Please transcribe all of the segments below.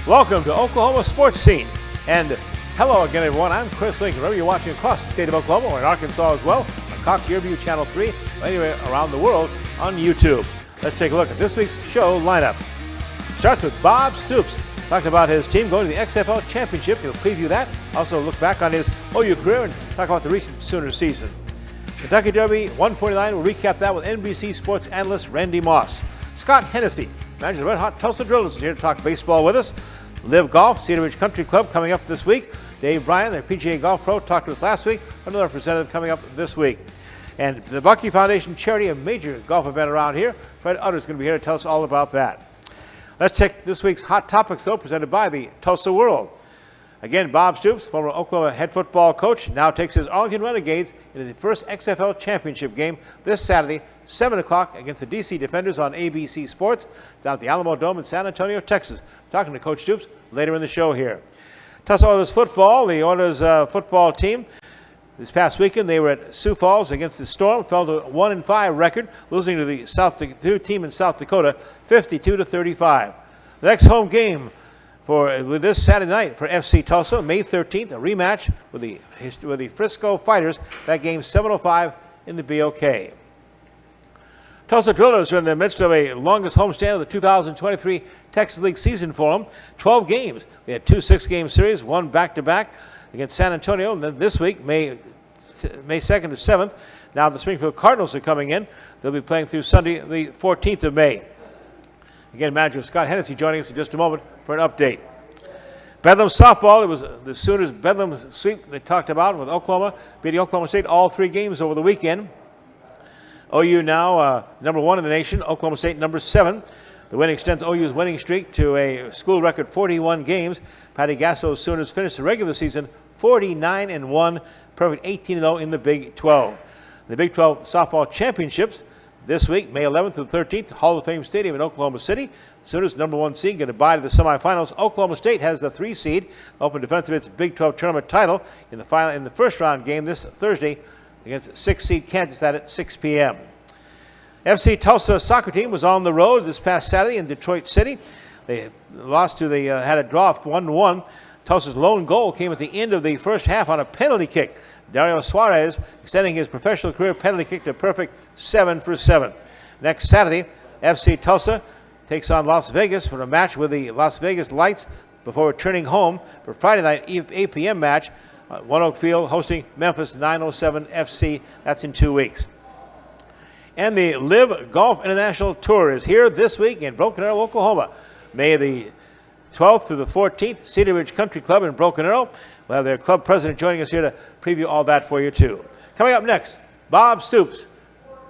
Welcome to Oklahoma Sports Scene. And hello again, everyone. I'm Chris Lincoln. Remember, you're watching across the state of Oklahoma or in Arkansas as well on Cox Yearview Channel 3, or anywhere around the world on YouTube. Let's take a look at this week's show lineup. Starts with Bob Stoops, talking about his team going to the XFL Championship. He'll preview that. Also look back on his OU career and talk about the recent Sooner season. Kentucky Derby 149 will recap that with NBC Sports analyst Randy Moss. Scott Hennessey, manager of the Red Hot Tulsa Drillers, is here to talk baseball with us. LIV Golf, Cedar Ridge Country Club coming up this week. Dave Bryan, their PGA Golf Pro, talked to us last week. Another representative coming up this week. And the Bucky Foundation charity, a major golf event around here. Fred Utter is going to be here to tell us all about that. Let's check this week's Hot Topics, though, presented by the Tulsa World. Again, Bob Stoops, former Oklahoma head football coach, now takes his Arlington Renegades into the first XFL championship game this Saturday, 7 o'clock against the DC Defenders on ABC Sports down at the Alamo Dome in San Antonio, Texas. Talking to Coach Stoops later in the show here. Tulsa Oilers football, the Oilers football team. This past weekend, they were at Sioux Falls against the Storm, fell to a 1-5 record, losing to the team in South Dakota, 52-35. The next home game with this Saturday night for FC Tulsa, May 13th, a rematch with the Frisco Fighters. That game 7:05 in the BOK. Tulsa Drillers are in the midst of a longest homestand of the 2023 Texas League season for them. 12 games. They had 2 6-game series, one back-to-back against San Antonio. And then this week, May 2nd to 7th, now the Springfield Cardinals are coming in. They'll be playing through Sunday, the 14th of May. Again, manager Scott Hennessey joining us in just a moment for an update. Bedlam softball, it was the Sooners' Bedlam sweep they talked about with Oklahoma, beating Oklahoma State all 3 games over the weekend. OU now number 1 in the nation, Oklahoma State number 7. The win extends OU's winning streak to a school record 41 games. Patty Gasso's Sooners finished the regular season 49-1, perfect 18-0 in the Big 12. The Big 12 softball championships this week, May 11th through 13th, Hall of Fame Stadium in Oklahoma City. Sooners number 1 seed get a bye to the semifinals. Oklahoma State has the 3 seed, open defense of its Big 12 tournament title in the first round game this Thursday against 6 seed Kansas at 6 p.m. FC Tulsa soccer team was on the road this past Saturday in Detroit City. They had a draw of 1-1. Tulsa's lone goal came at the end of the first half on a penalty kick. Dario Suarez extending his professional career penalty kick to perfect 7 for 7. Next Saturday, FC Tulsa takes on Las Vegas for a match with the Las Vegas Lights before returning home for Friday night 8 p.m. match at One Oak Field hosting Memphis 907 FC. That's in 2 weeks. And the LIV Golf International Tour is here this week in Broken Arrow, Oklahoma. May the 12th through the 14th, Cedar Ridge Country Club in Broken Arrow. We'll have their club president joining us here to preview all that for you, too. Coming up next, Bob Stoops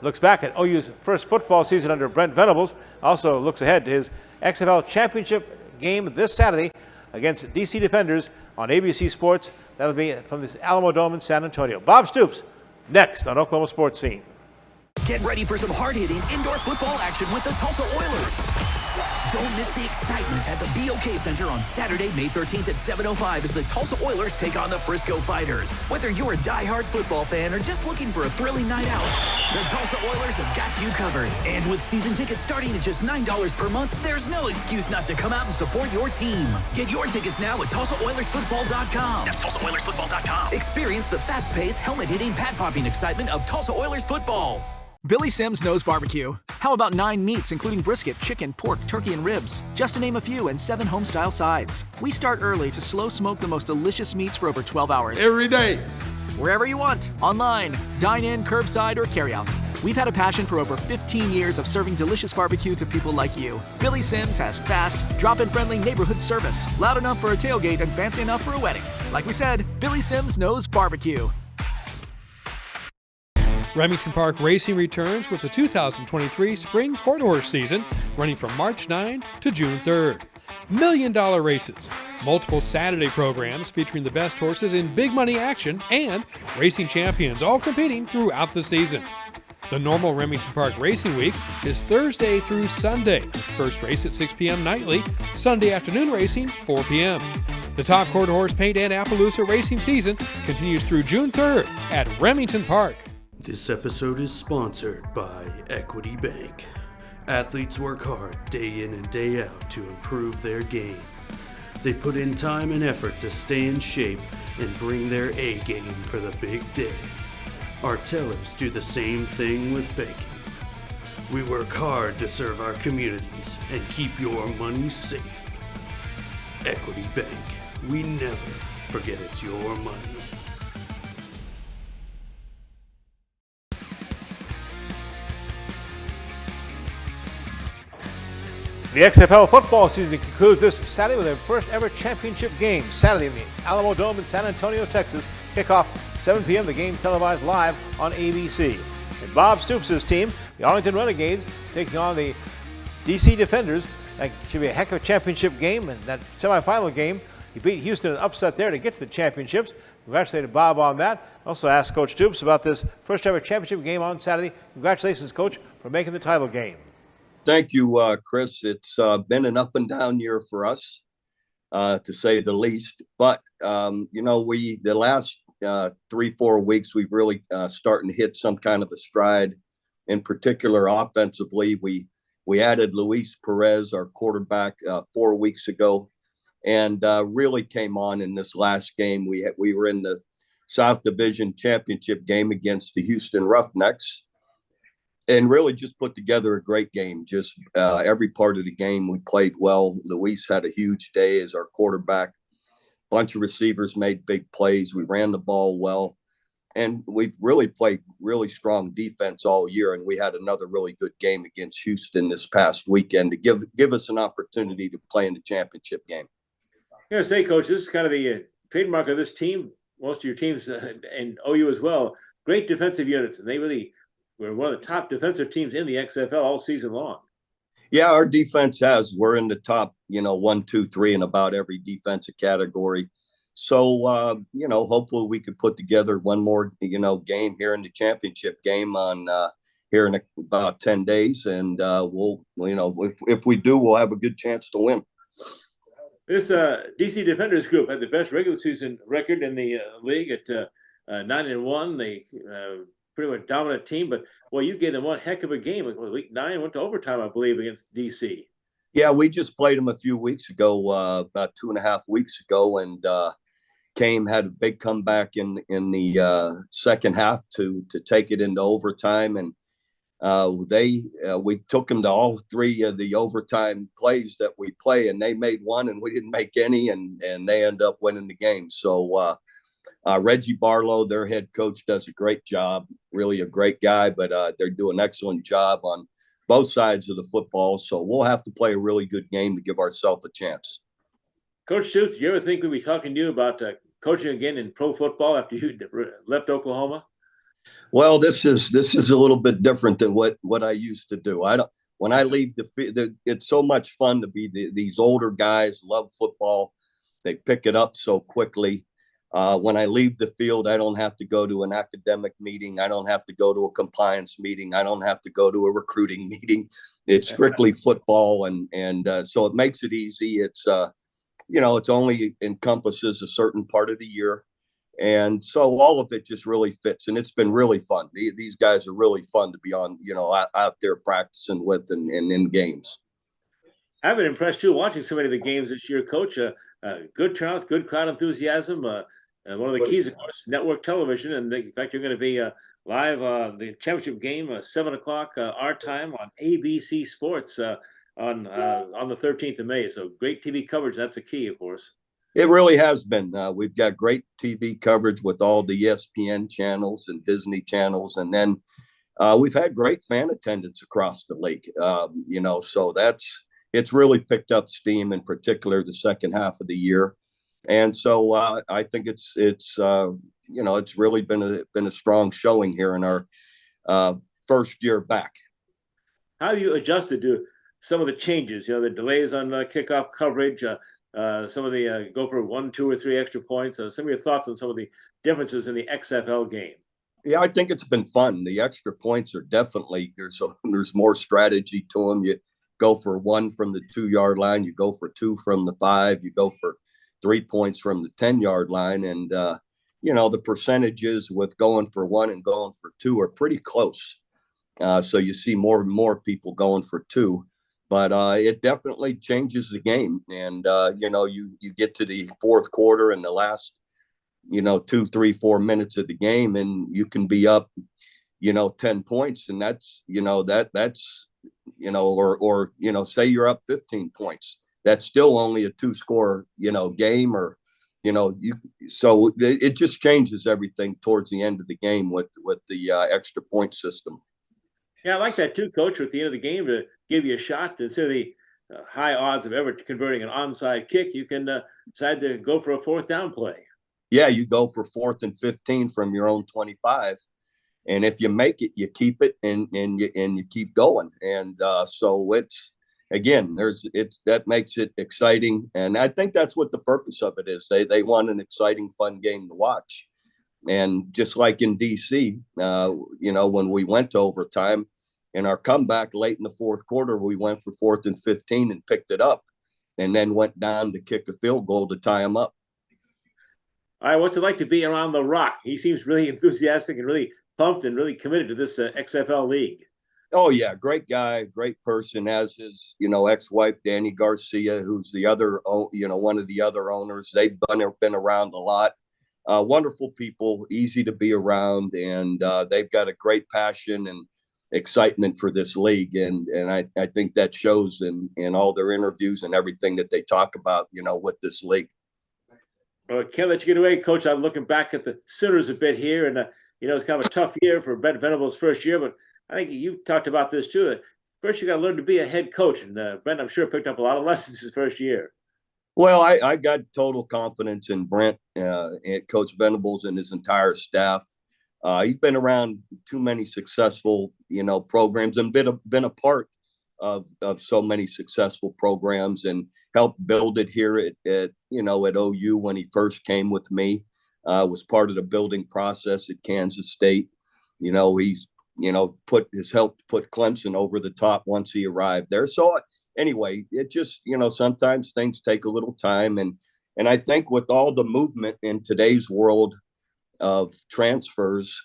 looks back at OU's first football season under Brent Venables. Also looks ahead to his XFL championship game this Saturday against DC Defenders on ABC Sports. That'll be from the Alamo Dome in San Antonio. Bob Stoops, next on Oklahoma Sports Scene. Get ready for some hard-hitting indoor football action with the Tulsa Oilers. Don't miss the excitement at the BOK Center on Saturday, May 13th at 7:05 as the Tulsa Oilers take on the Frisco Fighters. Whether you're a die-hard football fan or just looking for a thrilling night out, the Tulsa Oilers have got you covered. And with season tickets starting at just $9 per month, there's no excuse not to come out and support your team. Get your tickets now at TulsaOilersFootball.com. That's TulsaOilersFootball.com. Experience the fast-paced, helmet-hitting, pad-popping excitement of Tulsa Oilers football. Billy Sims knows barbecue. How about 9 meats, including brisket, chicken, pork, turkey, and ribs? Just to name a few, and 7 home-style sides. We start early to slow smoke the most delicious meats for over 12 hours. Every day. Wherever you want, online, dine-in, curbside, or carry-out. We've had a passion for over 15 years of serving delicious barbecue to people like you. Billy Sims has fast, drop-in friendly neighborhood service, loud enough for a tailgate and fancy enough for a wedding. Like we said, Billy Sims knows barbecue. Remington Park Racing returns with the 2023 Spring Quarter Horse season running from March 9 to June 3rd. $1 million races, multiple Saturday programs featuring the best horses in big money action, and racing champions all competing throughout the season. The normal Remington Park Racing Week is Thursday through Sunday. First race at 6 p.m. nightly, Sunday afternoon racing 4 p.m. The top quarter horse paint and Appaloosa racing season continues through June 3rd at Remington Park. This episode is sponsored by Equity Bank. Athletes work hard day in and day out to improve their game. They put in time and effort to stay in shape and bring their A game for the big day. Our tellers do the same thing with banking. We work hard to serve our communities and keep your money safe. Equity Bank. We never forget it's your money. The XFL football season concludes this Saturday with their first ever championship game. Saturday in the Alamo Dome in San Antonio, Texas. Kickoff 7 p.m. The game televised live on ABC. And Bob Stoops' team, the Arlington Renegades, taking on the DC Defenders. That should be a heck of a championship game. And that semifinal game, he beat Houston and upset there to get to the championships. Congratulated Bob on that. Also asked Coach Stoops about this first ever championship game on Saturday. Congratulations, Coach, for making the title game. Thank you, Chris. It's been an up and down year for us, to say the least. But, the last 3-4 weeks, we've really starting to hit some kind of a stride. In particular, offensively, we added Luis Perez, our quarterback, 4 weeks ago, and really came on in this last game. We were in the South Division Championship game against the Houston Roughnecks. And really just put together a great game. Just every part of the game we played well. Luis had a huge day as our quarterback. Bunch of receivers made big plays. We ran the ball well. And we've really played really strong defense all year. And we had another really good game against Houston this past weekend to give us an opportunity to play in the championship game. I'm going to say, Coach, this is kind of the trademark of this team. Most of your teams, and OU as well, great defensive units. And they really we're one of the top defensive teams in the XFL all season long. Yeah, our defense we're in the top, 1, 2, 3 in about every defensive category. So, hopefully we could put together one more, game here in the championship game on here in about 10 days. And if we do, we'll have a good chance to win. This DC Defenders group had the best regular season record in the league at 9-1. They pretty much dominant team, but you gave them one heck of a game. Week 9 went to overtime, I believe, against DC. Yeah, we just played them a few weeks ago, about 2.5 weeks ago, and had a big comeback in the second half to take it into overtime, and we took them to all 3 of the overtime plays that we play, and they made one, and we didn't make any, and they end up winning the game. So. Reggie Barlow, their head coach, does a great job. Really a great guy, but they're doing an excellent job on both sides of the football. So we'll have to play a really good game to give ourselves a chance. Coach Stoops, do you ever think we'd be talking to you about coaching again in pro football after you left Oklahoma? Well, this is a little bit different than what I used to do. When I leave the field, it's so much fun to be these older guys, love football. They pick it up so quickly. When I leave the field, I don't have to go to an academic meeting. I don't have to go to a compliance meeting. I don't have to go to a recruiting meeting. It's strictly football. And so it makes it easy. It's, it's only encompasses a certain part of the year. And so all of it just really fits. And it's been really fun. These guys are really fun to be on, out there practicing with and in games. I've been impressed, too, watching so many of the games this year, Coach. Good turnout, good crowd enthusiasm. And one of the keys, of course, network television. And in fact, you're going to be live the championship game, 7 o'clock our time on ABC Sports on the 13th of May. So great TV coverage. That's a key, of course. It really has been. We've got great TV coverage with all the ESPN channels and Disney channels. And then we've had great fan attendance across the league, so it's really picked up steam, in particular the second half of the year. And so I think it's really been a strong showing here in our first year back. How have you adjusted to some of the changes? The delays on kickoff coverage, some of the go for 1, 2, or 3 extra points. Some of your thoughts on some of the differences in the XFL game. Yeah, I think it's been fun. The extra points are definitely there's more strategy to them. You go for 1 from the 2-yard line. You go for 2 from the 5. You go for 3 points from the 10-yard line. And, the percentages with going for 1 and going for 2 are pretty close. So you see more and more people going for 2. but it definitely changes the game. And, you get to the fourth quarter and the last, 2, 3, 4 minutes of the game, and you can be up, 10 points. And that's, say you're up 15 points. That's still only a 2-score, game, or, so it just changes everything towards the end of the game with the extra point system. Yeah, I like that too, Coach, at the end of the game to give you a shot. Instead of the high odds of ever converting an onside kick, you can decide to go for a fourth down play. Yeah, you go for 4th and 15 from your own 25. And if you make it, you keep it and you keep going. And so it's, again, that makes it exciting. And I think that's what the purpose of it is. They want an exciting, fun game to watch. And just like in DC, when we went to overtime, in our comeback late in the fourth quarter, we went for 4th and 15 and picked it up, and then went down to kick a field goal to tie them up. All right, what's it like to be around The Rock? He seems really enthusiastic and really pumped and really committed to this XFL league. Oh, yeah, great guy, great person, as his, ex-wife, Danny Garcia, who's the other, one of the other owners. They've been around a lot. Wonderful people, easy to be around, and they've got a great passion and excitement for this league. And I think that shows in all their interviews and everything that they talk about, with this league. Well, can't let you get away, Coach. I'm looking back at the Sooners a bit here, and it's kind of a tough year for Brent Venables' first year, but I think you talked about this too. First, you got to learn to be a head coach, and Brent, I'm sure, picked up a lot of lessons his first year. Well, I got total confidence in Brent, and Coach Venables and his entire staff. He's been around too many successful, programs, and been a part of so many successful programs, and helped build it here at OU when he first came with me. Was part of the building process at Kansas State. He's helped put Clemson over the top once he arrived there. So anyway, it just, sometimes things take a little time. And I think with all the movement in today's world of transfers,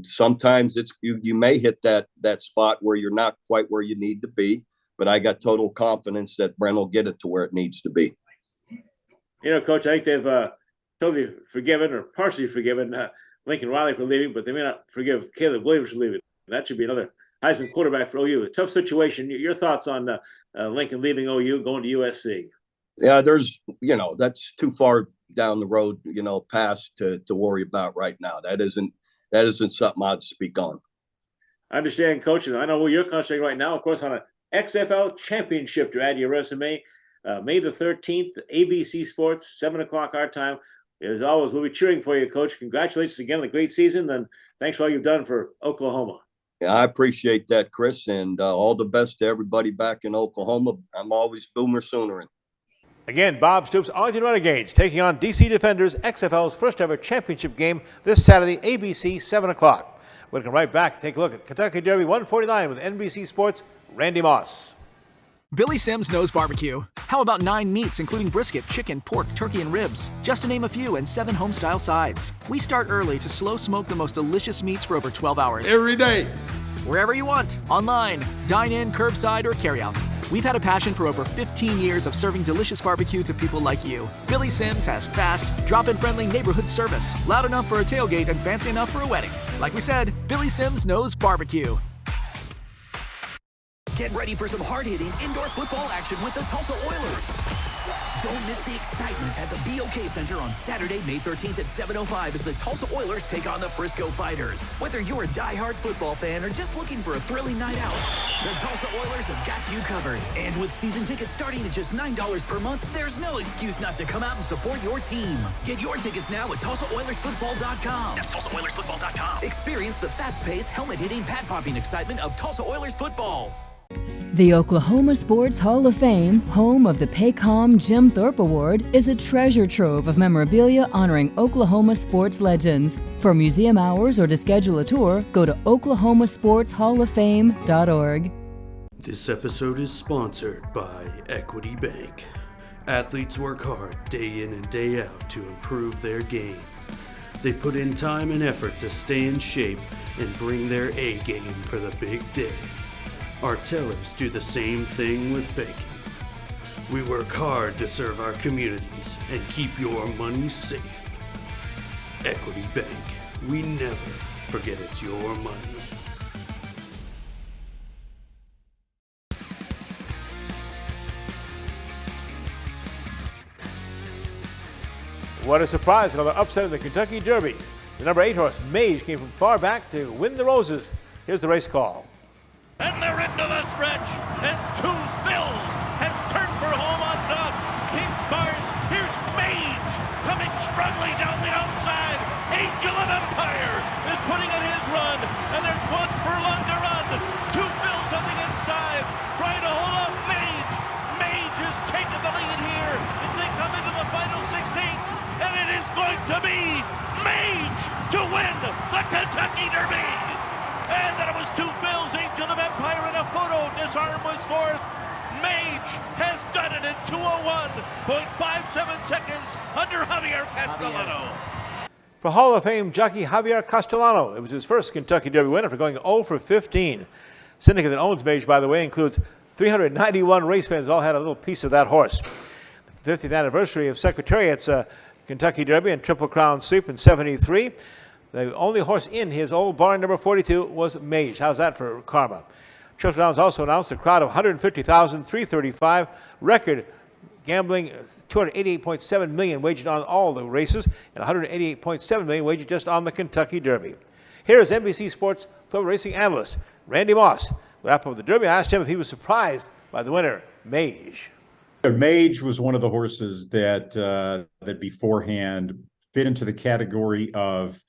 sometimes you may hit that spot where you're not quite where you need to be. But I got total confidence that Brent will get it to where it needs to be. Coach, I think they've totally forgiven or partially forgiven Lincoln Riley for leaving, but they may not forgive Caleb Williams for leaving. That should be another Heisman quarterback for OU. A tough situation. Your thoughts on Lincoln leaving OU, going to USC? Yeah, that's too far down the road, past to worry about right now. That isn't something I'd speak on. I understand, Coach, and I know where you're concentrating right now, of course, on an XFL championship to add to your resume. May the 13th, ABC Sports, 7 o'clock our time. As always, we'll be cheering for you, Coach. Congratulations again on a great season, and thanks for all you've done for Oklahoma. Yeah, I appreciate that, Chris, and all the best to everybody back in Oklahoma. I'm always Boomer Soonerin'. Again, Bob Stoops, Arlington Renegades, taking on DC Defenders, XFL's first ever championship game this Saturday, ABC, 7 o'clock. We'll come right back, take a look at Kentucky Derby 149 with NBC Sports' Randy Moss. Billy Sims knows barbecue. How about 9 meats, including brisket, chicken, pork, turkey, and ribs? Just to name a few, and 7 home-style sides. We start early to slow smoke the most delicious meats for over 12 hours. Every day. Wherever you want, online, dine in, curbside, or carry out. We've had a passion for over 15 years of serving delicious barbecue to people like you. Billy Sims has fast, drop-in friendly neighborhood service, loud enough for a tailgate and fancy enough for a wedding. Like we said, Billy Sims knows barbecue. Get ready for some hard-hitting indoor football action with the Tulsa Oilers. Don't miss the excitement at the BOK Center on Saturday, May 13th at 7:05 as the Tulsa Oilers take on the Frisco Fighters. Whether you're a diehard football fan or just looking for a thrilling night out, the Tulsa Oilers have got you covered. And with season tickets starting at just $9 per month, there's no excuse not to come out and support your team. Get your tickets now at TulsaOilersFootball.com. That's TulsaOilersFootball.com. Experience the fast-paced, helmet-hitting, pad-popping excitement of Tulsa Oilers football. The Oklahoma Sports Hall of Fame, home of the Paycom Jim Thorpe Award, is a treasure trove of memorabilia honoring Oklahoma sports legends. For museum hours or to schedule a tour, go to oklahomasportshalloffame.org. This episode is sponsored by Equity Bank. Athletes work hard day in and day out to improve their game. They put in time and effort to stay in shape and bring their A game for the big day. Our tellers do the same thing with bacon. We work hard to serve our communities and keep your money safe. Equity Bank, we never forget it's your money. What a surprise, another upset in the Kentucky Derby. The number 8 horse, Mage, came from far back to win the Roses. Here's the race call. And they're into the stretch, and Two Phils has turned for home on top. Kings Barnes, here's Mage coming strongly down the outside. Angel of Empire is putting in his run, and there's 1 furlong to run. Two Phils on the inside, trying to hold off Mage. Mage has taken the lead here as they come into the final 16th, and it is going to be Mage to win the Kentucky Derby. And then it was Two Phils, Angel of Empire, and a photo. Disarm was 4th. Mage has done it in 2:01.57 seconds under Javier Castellano. For Hall of Fame jockey Javier Castellano, it was his first Kentucky Derby win after going 0 for 15. Syndicate that owns Mage, by the way, includes 391 race fans, all had a little piece of that horse. The 50th anniversary of Secretariat's Kentucky Derby and Triple Crown sweep in 73. The only horse in his old barn, number 42, was Mage. How's that for karma? Churchill Downs also announced a crowd of 150,335, record gambling, $288.7 million wagered on all the races, and $188.7 million wagered just on the Kentucky Derby. Here is NBC Sports Club racing analyst Randy Moss. Wrap up the Derby. I asked him if he was surprised by the winner, Mage. Mage was one of the horses that beforehand fit into the category of,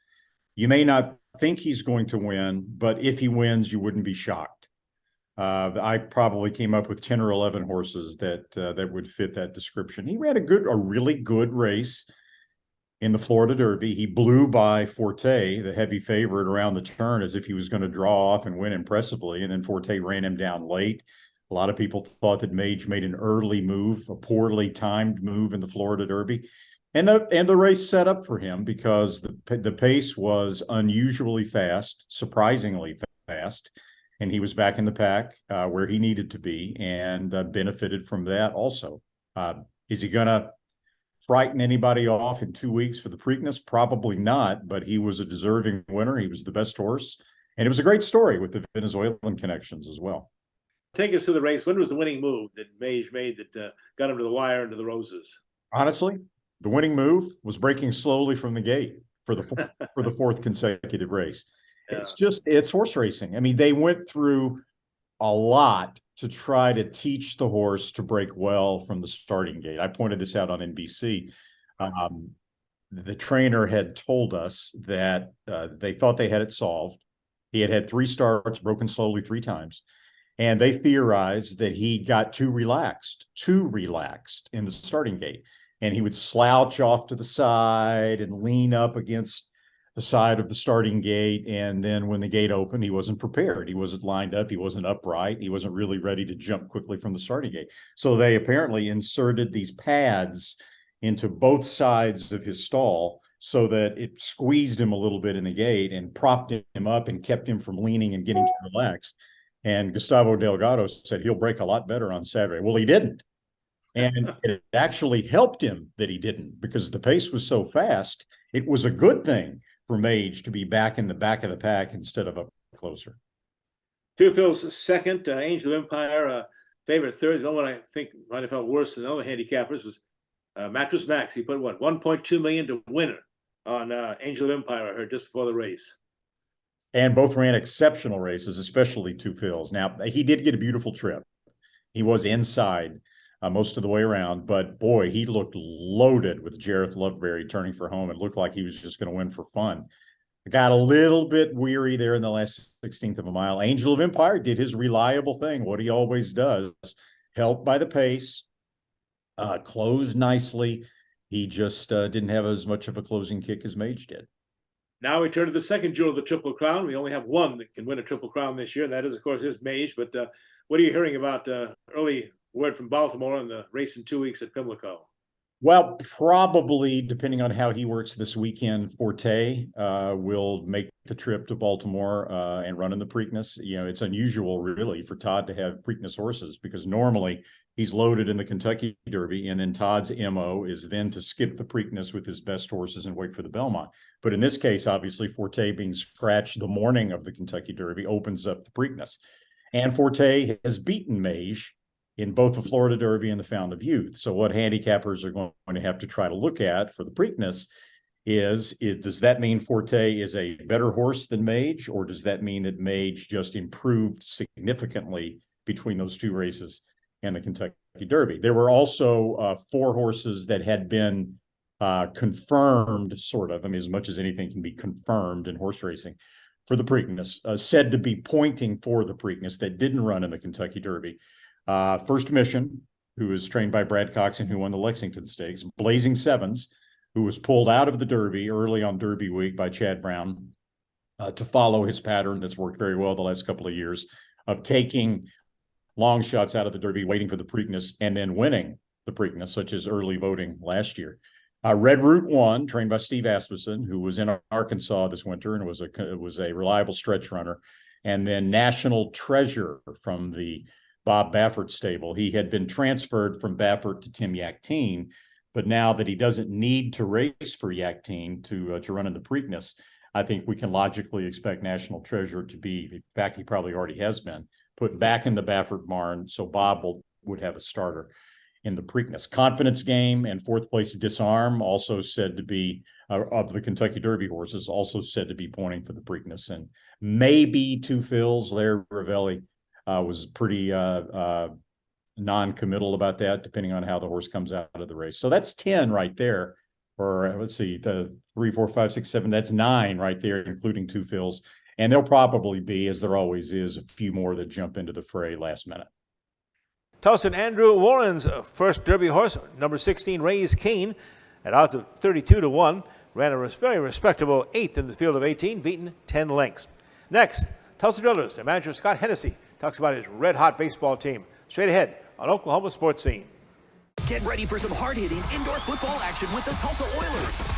you may not think he's going to win, but if he wins, you wouldn't be shocked. I probably came up with 10 or 11 horses that would fit that description. He ran a really good race in the Florida Derby. He blew by Forte, the heavy favorite, around the turn as if he was going to draw off and win impressively, and then Forte ran him down late. A lot of people thought that Mage made an early move, a poorly timed move in the Florida Derby. And the race set up for him because the pace was unusually fast, surprisingly fast, and he was back in the pack where he needed to be and benefited from that also. Is he going to frighten anybody off in 2 weeks for the Preakness? Probably not, but he was a deserving winner. He was the best horse, and it was a great story with the Venezuelan connections as well. Take us through the race. When was the winning move that Mage made that got him to the wire and to the Roses? Honestly, the winning move was breaking slowly from the gate for the fourth consecutive race. Yeah. It's horse racing. I mean, they went through a lot to try to teach the horse to break well from the starting gate. I pointed this out on NBC. The trainer had told us that they thought they had it solved. He had 3 starts, broken slowly 3 times. And they theorized that he got too relaxed in the starting gate. And he would slouch off to the side and lean up against the side of the starting gate. And then when the gate opened, he wasn't prepared. He wasn't lined up. He wasn't upright. He wasn't really ready to jump quickly from the starting gate. So they apparently inserted these pads into both sides of his stall so that it squeezed him a little bit in the gate and propped him up and kept him from leaning and getting too relaxed. And Gustavo Delgado said he'll break a lot better on Saturday. Well, he didn't. And it actually helped him that he didn't, because the pace was so fast. It was a good thing for Mage to be back in the back of the pack instead of up closer. Two Phil's second, Angel of Empire, favorite third. The only one I think might have felt worse than the other handicappers was Mattress Max. He put $1.2 million to winner on Angel of Empire, I heard, just before the race. And both ran exceptional races, especially Two Phil's. Now, he did get a beautiful trip. He was inside most of the way around, but boy, he looked loaded with Jareth Loveberry turning for home. It looked like he was just going to win for fun. Got a little bit weary there in the last 16th of a mile. Angel of Empire did his reliable thing, what he always does, helped by the pace, closed nicely. He just didn't have as much of a closing kick as Mage did. Now we turn to the second jewel of the Triple Crown. We only have one that can win a Triple Crown this year, and that is, of course, Mage. But what are you hearing about early word from Baltimore on the race in 2 weeks at Pimlico? Well, probably, depending on how he works this weekend, Forte will make the trip to Baltimore and run in the Preakness. It's unusual, really, for Todd to have Preakness horses because normally he's loaded in the Kentucky Derby, and then Todd's MO is then to skip the Preakness with his best horses and wait for the Belmont. But in this case, obviously, Forte being scratched the morning of the Kentucky Derby opens up the Preakness. And Forte has beaten Mage in both the Florida Derby and the Fountain of Youth. So what handicappers are going to have to try to look at for the Preakness is does that mean Forte is a better horse than Mage, or does that mean that Mage just improved significantly between those two races and the Kentucky Derby? There were also 4 horses that had been confirmed, sort of, as much as anything can be confirmed in horse racing, for the Preakness, said to be pointing for the Preakness that didn't run in the Kentucky Derby. First Mission, who is trained by Brad Cox and who won the Lexington Stakes. Blazing Sevens, who was pulled out of the Derby early on Derby week by Chad Brown to follow his pattern that's worked very well the last couple of years of taking long shots out of the Derby, waiting for the Preakness, and then winning the Preakness, such as early voting last year. Red Route 1, trained by Steve Asmussen, who was in Arkansas this winter and was a reliable stretch runner. And then National Treasure from the Bob Baffert stable. He had been transferred from Baffert to Tim Yaktine, but now that he doesn't need to race for Yaktine to run in the Preakness, I think we can logically expect National Treasure to be, in fact, he probably already has been, put back in the Baffert barn, so Bob would have a starter in the Preakness. Confidence Game and 4th place Disarm, also said to be, of the Kentucky Derby horses, also said to be pointing for the Preakness. And maybe Two Fills there, Ravelli was pretty non-committal about that, depending on how the horse comes out of the race. So that's 10 right there. Or let's see, 3, 4, 5, 6, 7. That's 9 right there, including Two Fills. And there'll probably be, as there always is, a few more that jump into the fray last minute. Tulsa Andrew Warren's first Derby horse, number 16, Ray's Kane, at odds of 32-1, ran a very respectable 8th in the field of 18, beaten 10 lengths. Next, Tulsa Drillers, their manager Scott Hennessey talks about his red-hot baseball team. Straight ahead on Oklahoma Sports Scene. Get ready for some hard-hitting indoor football action with the Tulsa Oilers.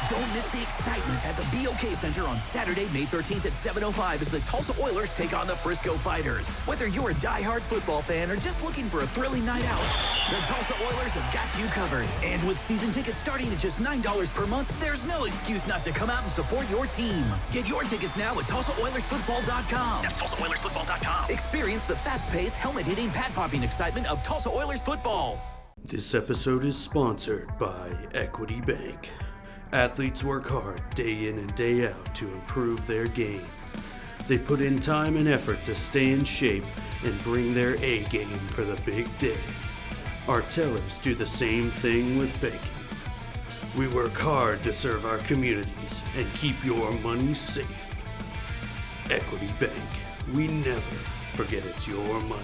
Don't miss the excitement at the BOK Center on Saturday, May 13th at 7:05 as the Tulsa Oilers take on the Frisco Fighters. Whether you're a diehard football fan or just looking for a thrilling night out, the Tulsa Oilers have got you covered. And with season tickets starting at just $9 per month, there's no excuse not to come out and support your team. Get your tickets now at TulsaOilersFootball.com. That's TulsaOilersFootball.com. Experience the fast-paced, helmet-hitting, pad-popping excitement of Tulsa Oilers football. This episode is sponsored by Equity Bank. Athletes work hard day in and day out to improve their game. They put in time and effort to stay in shape and bring their A game for the big day. Our tellers do the same thing with banking. We work hard to serve our communities and keep your money safe. Equity Bank, we never forget it's your money.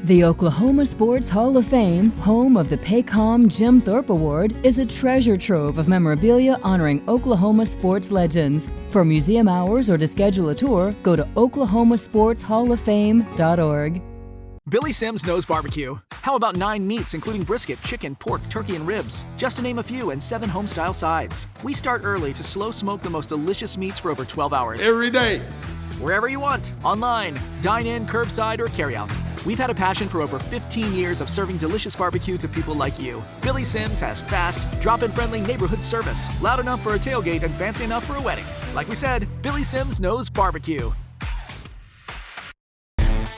The Oklahoma Sports Hall of Fame, home of the Paycom Jim Thorpe Award, is a treasure trove of memorabilia honoring Oklahoma sports legends. For museum hours or to schedule a tour, go to oklahomasportshalloffame.org. Billy Sims knows barbecue. How about 9 meats, including brisket, chicken, pork, turkey, and ribs? Just to name a few, and 7 home-style sides. We start early to slow smoke the most delicious meats for over 12 hours. Every day. Wherever you want, online, dine in, curbside, or carry out. We've had a passion for over 15 years of serving delicious barbecue to people like you. Billy Sims has fast, drop-in friendly neighborhood service, loud enough for a tailgate and fancy enough for a wedding. Like we said, Billy Sims knows barbecue.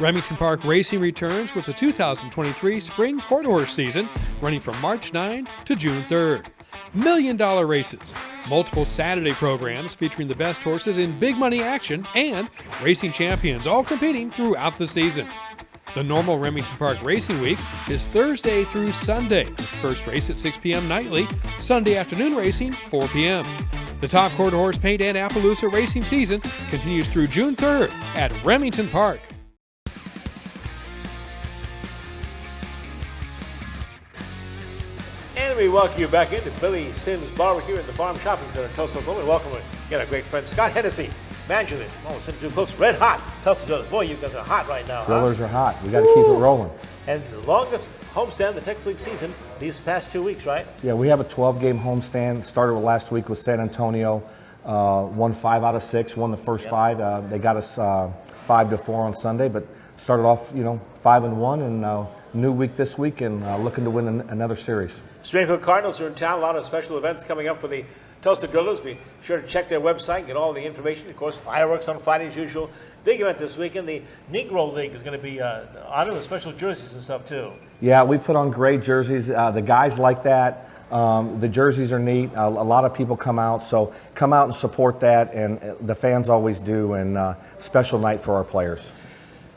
Remington Park Racing returns with the 2023 Spring Quarter Horse season, running from March 9 to June 3rd. $1 million races, multiple Saturday programs featuring the best horses in big money action, and racing champions all competing throughout the season. The normal Remington Park Racing Week is Thursday through Sunday. First race at 6 p.m. nightly, Sunday afternoon racing, 4 p.m. The top quarter horse paint and Appaloosa racing season continues through June 3rd at Remington Park. And we welcome you back into Billy Sims Barbecue at the Farm Shopping Center in Tulsa, Oklahoma. And welcome again our great friend Scott Hennessey, Imagine it. Oh, sitting too close. Red hot. Tulsa Drillers. Boy, you guys are hot right now. Drillers are hot. We got to keep it rolling. And the longest homestand in the Texas League season these past 2 weeks, right? Yeah, we have a 12-game homestand. Started last week with San Antonio. Won 5 out of 6. Won the first 5. They got us 5-4 on Sunday, but started off 5-1, and new week this week, and looking to win another series. Springfield Cardinals are in town. A lot of special events coming up for the Tulsa Drillers. Be sure to check their website, get all the information. Of course, fireworks on Friday as usual. Big event this weekend. The Negro League is going to be honored with special jerseys and stuff too. Yeah, we put on great jerseys. The guys like that. The jerseys are neat. A lot of people come out, so come out and support that, and the fans always do, and special night for our players.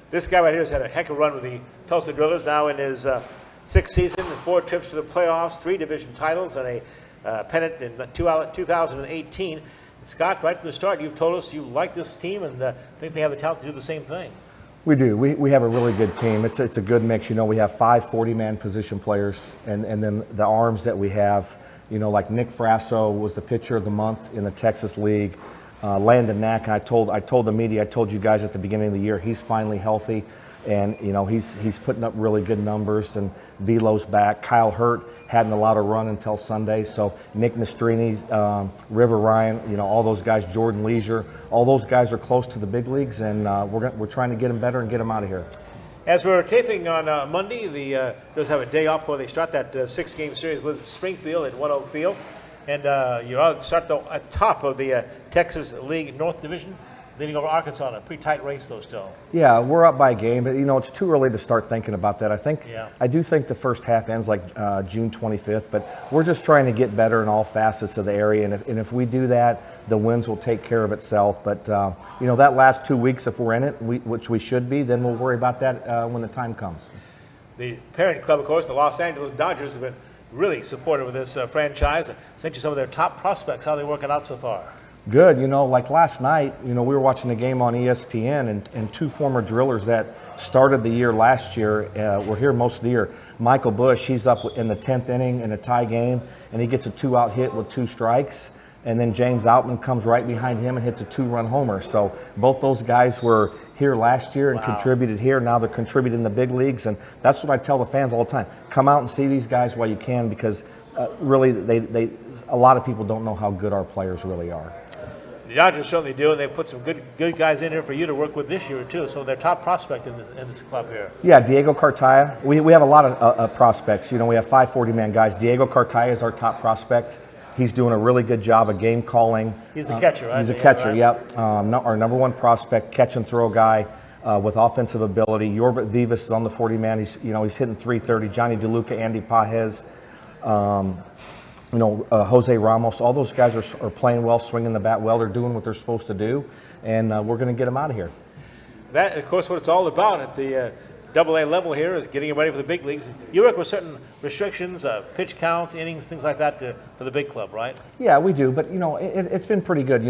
This guy right here has had a heck of a run with the Tulsa Drillers, now in his 6th season, and 4 trips to the playoffs, 3 division titles, and a pennant in 2018. Scott, right from the start, you've told us you like this team and think they have the talent to do the same thing. We do. We have a really good team. It's a good mix. We have 5 40-man position players, and then the arms that we have, like Nick Frasso was the pitcher of the month in the Texas League. Landon Knack, I told the media, I told you guys at the beginning of the year, he's finally healthy, and he's putting up really good numbers, and Velo's back. Kyle Hurt hadn't a lot of run until Sunday, so Nick Nastrini, River Ryan, all those guys, Jordan Leisure, all those guys are close to the big leagues, and we're trying to get them better and get them out of here. As we're taping on Monday, the Bills have a day off before they start that 6-game series with Springfield at One Oak Field. And you start at top of the Texas League North Division, leading over Arkansas in a pretty tight race, though, still. Yeah, we're up by a game, but, it's too early to start thinking about that. I do think the first half ends like June 25th, but we're just trying to get better in all facets of the area. And if we do that, the wins will take care of itself. But, that last 2 weeks, if we're in it, which we should be, then we'll worry about that when the time comes. The parent club, of course, the Los Angeles Dodgers, have been really supportive of this franchise. Sent you some of their top prospects. How are they working out so far? Good. Like last night, we were watching the game on ESPN, and 2 former Drillers that started the year last year were here most of the year. Michael Bush, he's up in the 10th inning in a tie game, and he gets a 2-out hit with 2 strikes. And then James Outman comes right behind him and hits a 2-run homer. So both those guys were here last year and contributed here. Now they're contributing in the big leagues, and that's what I tell the fans all the time. Come out and see these guys while you can, because really, a lot of people don't know how good our players really are. The Dodgers certainly do, and they put some good guys in here for you to work with this year too. So they're top prospect in this club here. Yeah, Diego Cartaya. We have a lot of prospects. We have 5 40-man guys. Diego Cartaya is our top prospect. He's doing a really good job of game calling. He's the catcher, right? He's a catcher, right? Yep. Our number 1 prospect, catch and throw guy with offensive ability. Yorbit Vivas is on the 40-man. He's hitting .330. Johnny DeLuca, Andy Pajes, Jose Ramos. All those guys are playing well, swinging the bat well. They're doing what they're supposed to do, and we're going to get them out of here. That, of course, what it's all about at the AA level here is getting ready for the big leagues. You work with certain restrictions, pitch counts, innings, things like that for the big club, right? Yeah, we do, but it's been pretty good.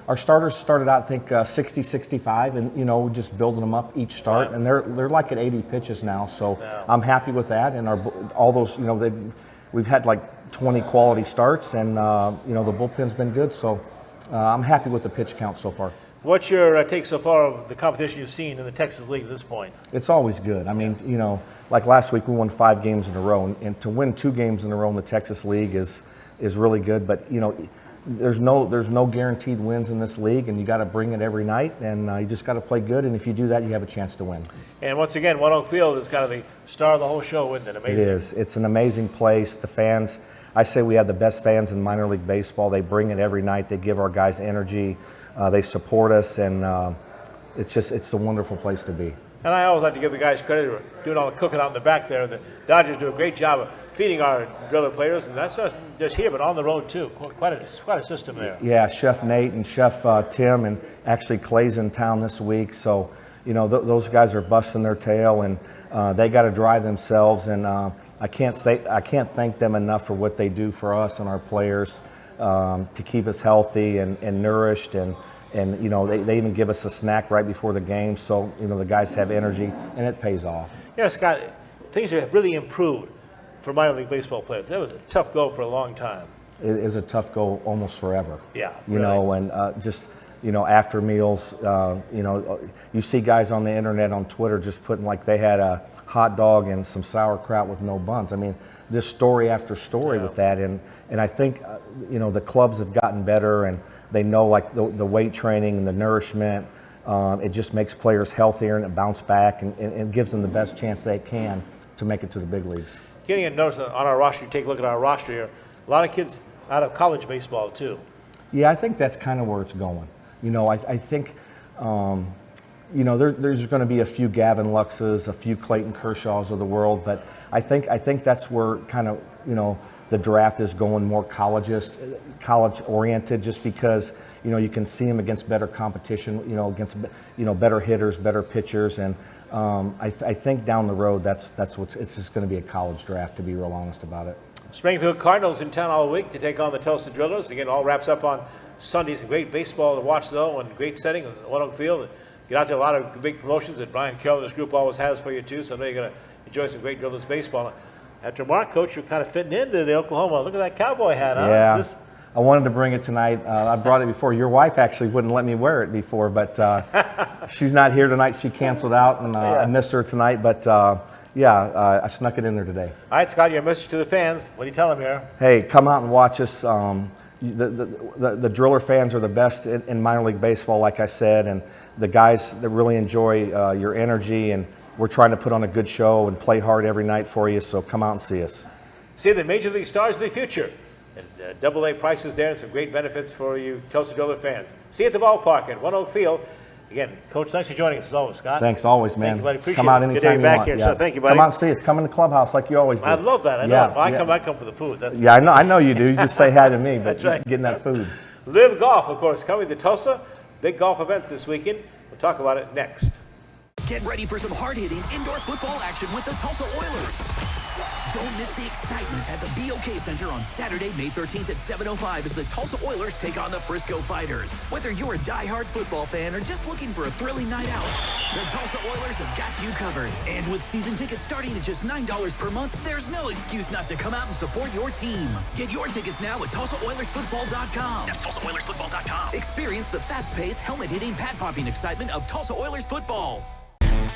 Our starters started out, I think, 60, 65, and just building them up each start, and they're like at 80 pitches now. So I'm happy with that, and all those, we've had like 20 quality starts, and the bullpen's been good. So I'm happy with the pitch count so far. What's your take so far of the competition you've seen in the Texas League at this point? It's always good. I mean, like last week we won 5 games in a row, and to win 2 games in a row in the Texas League is really good. But there's no guaranteed wins in this league, and you got to bring it every night, and you just got to play good. And if you do that, you have a chance to win. And once again, One Oak Field is kind of the star of the whole show, isn't it? Amazing. It is. It's an amazing place. The fans, I say we have the best fans in minor league baseball. They bring it every night. They give our guys energy. They support us, and it's a wonderful place to be. And I always like to give the guys credit for doing all the cooking out in the back there. The Dodgers do a great job of feeding our Driller players, and that's not just here, but on the road too. Quite a system there. Yeah, Chef Nate and Chef Tim, and actually Clay's in town this week. So, those guys are busting their tail, and they got to drive themselves. And I can't thank them enough for what they do for us and our players to keep us healthy and nourished, and they even give us a snack right before the game, so the guys have energy, and it pays off. Yeah, Scott, things have really improved for minor league baseball players. That was a tough go for a long time. It was a tough go almost forever. Yeah, really. And just after meals. You see guys on the internet, on Twitter, just putting like they had a hot dog and some sauerkraut with no buns. I mean, there's story after story with that, and I think the clubs have gotten better, and they know like the weight training and the nourishment. It just makes players healthier, and it bounce back, and gives them the best chance they can to make it to the big leagues. Getting a notice on our roster, you take a look at our roster here, a lot of kids out of college baseball too. Yeah, I think that's kind of where it's going. I think, there's going to be a few Gavin Luxes, a few Clayton Kershaws of the world, but I think that's where kind of, the draft is going more college oriented, just because, you can see them against better competition, against, better hitters, better pitchers. And I think down the road, it's just going to be a college draft, to be real honest about it. Springfield Cardinals in town all week to take on the Tulsa Drillers. Again, all wraps up on Sundays. Great baseball to watch, though, and great setting on One Oak Field. Get out there, a lot of big promotions that Brian Carroll and his group always has for you, too. So I know you're going to enjoy some great Drillers baseball. After Mark, Coach, you're kind of fitting into the Oklahoma. Look at that cowboy hat, huh? Yeah. I wanted to bring it tonight. I brought it before. Your wife actually wouldn't let me wear it before, but she's not here tonight. She canceled out, and I missed her tonight. But I snuck it in there today. All right, Scott, your message to the fans. What do you tell them here? Hey, come out and watch us. The Driller fans are the best in minor league baseball, like I said, and the guys that really enjoy your energy, and we're trying to put on a good show and play hard every night for you, so come out and see us. See the Major League stars of the future. And AA prices there and some great benefits for you Tulsa Driller fans. See you at the ballpark at One Oak Field. Again, Coach, thanks for joining us as always, Scott. Thanks always, man. Thank you, buddy. Appreciate come out it. anytime you back want. Here, so thank you, buddy. Come out and see us. Come in the clubhouse like you always do. I love that. I know. I come for the food. That's I know you do. You just say hi to me, but right. Getting that food. LIV Golf, of course, coming to Tulsa. Big golf events this weekend. We'll talk about it next. Get ready for some hard-hitting indoor football action with the Tulsa Oilers. Don't miss the excitement at the BOK Center on Saturday, May 13th at 7:05 as the Tulsa Oilers take on the Frisco Fighters. Whether you're a diehard football fan or just looking for a thrilling night out, the Tulsa Oilers have got you covered. And with season tickets starting at just $9 per month, there's no excuse not to come out and support your team. Get your tickets now at TulsaOilersFootball.com. That's TulsaOilersFootball.com. Experience the fast-paced, helmet-hitting, pad-popping excitement of Tulsa Oilers football.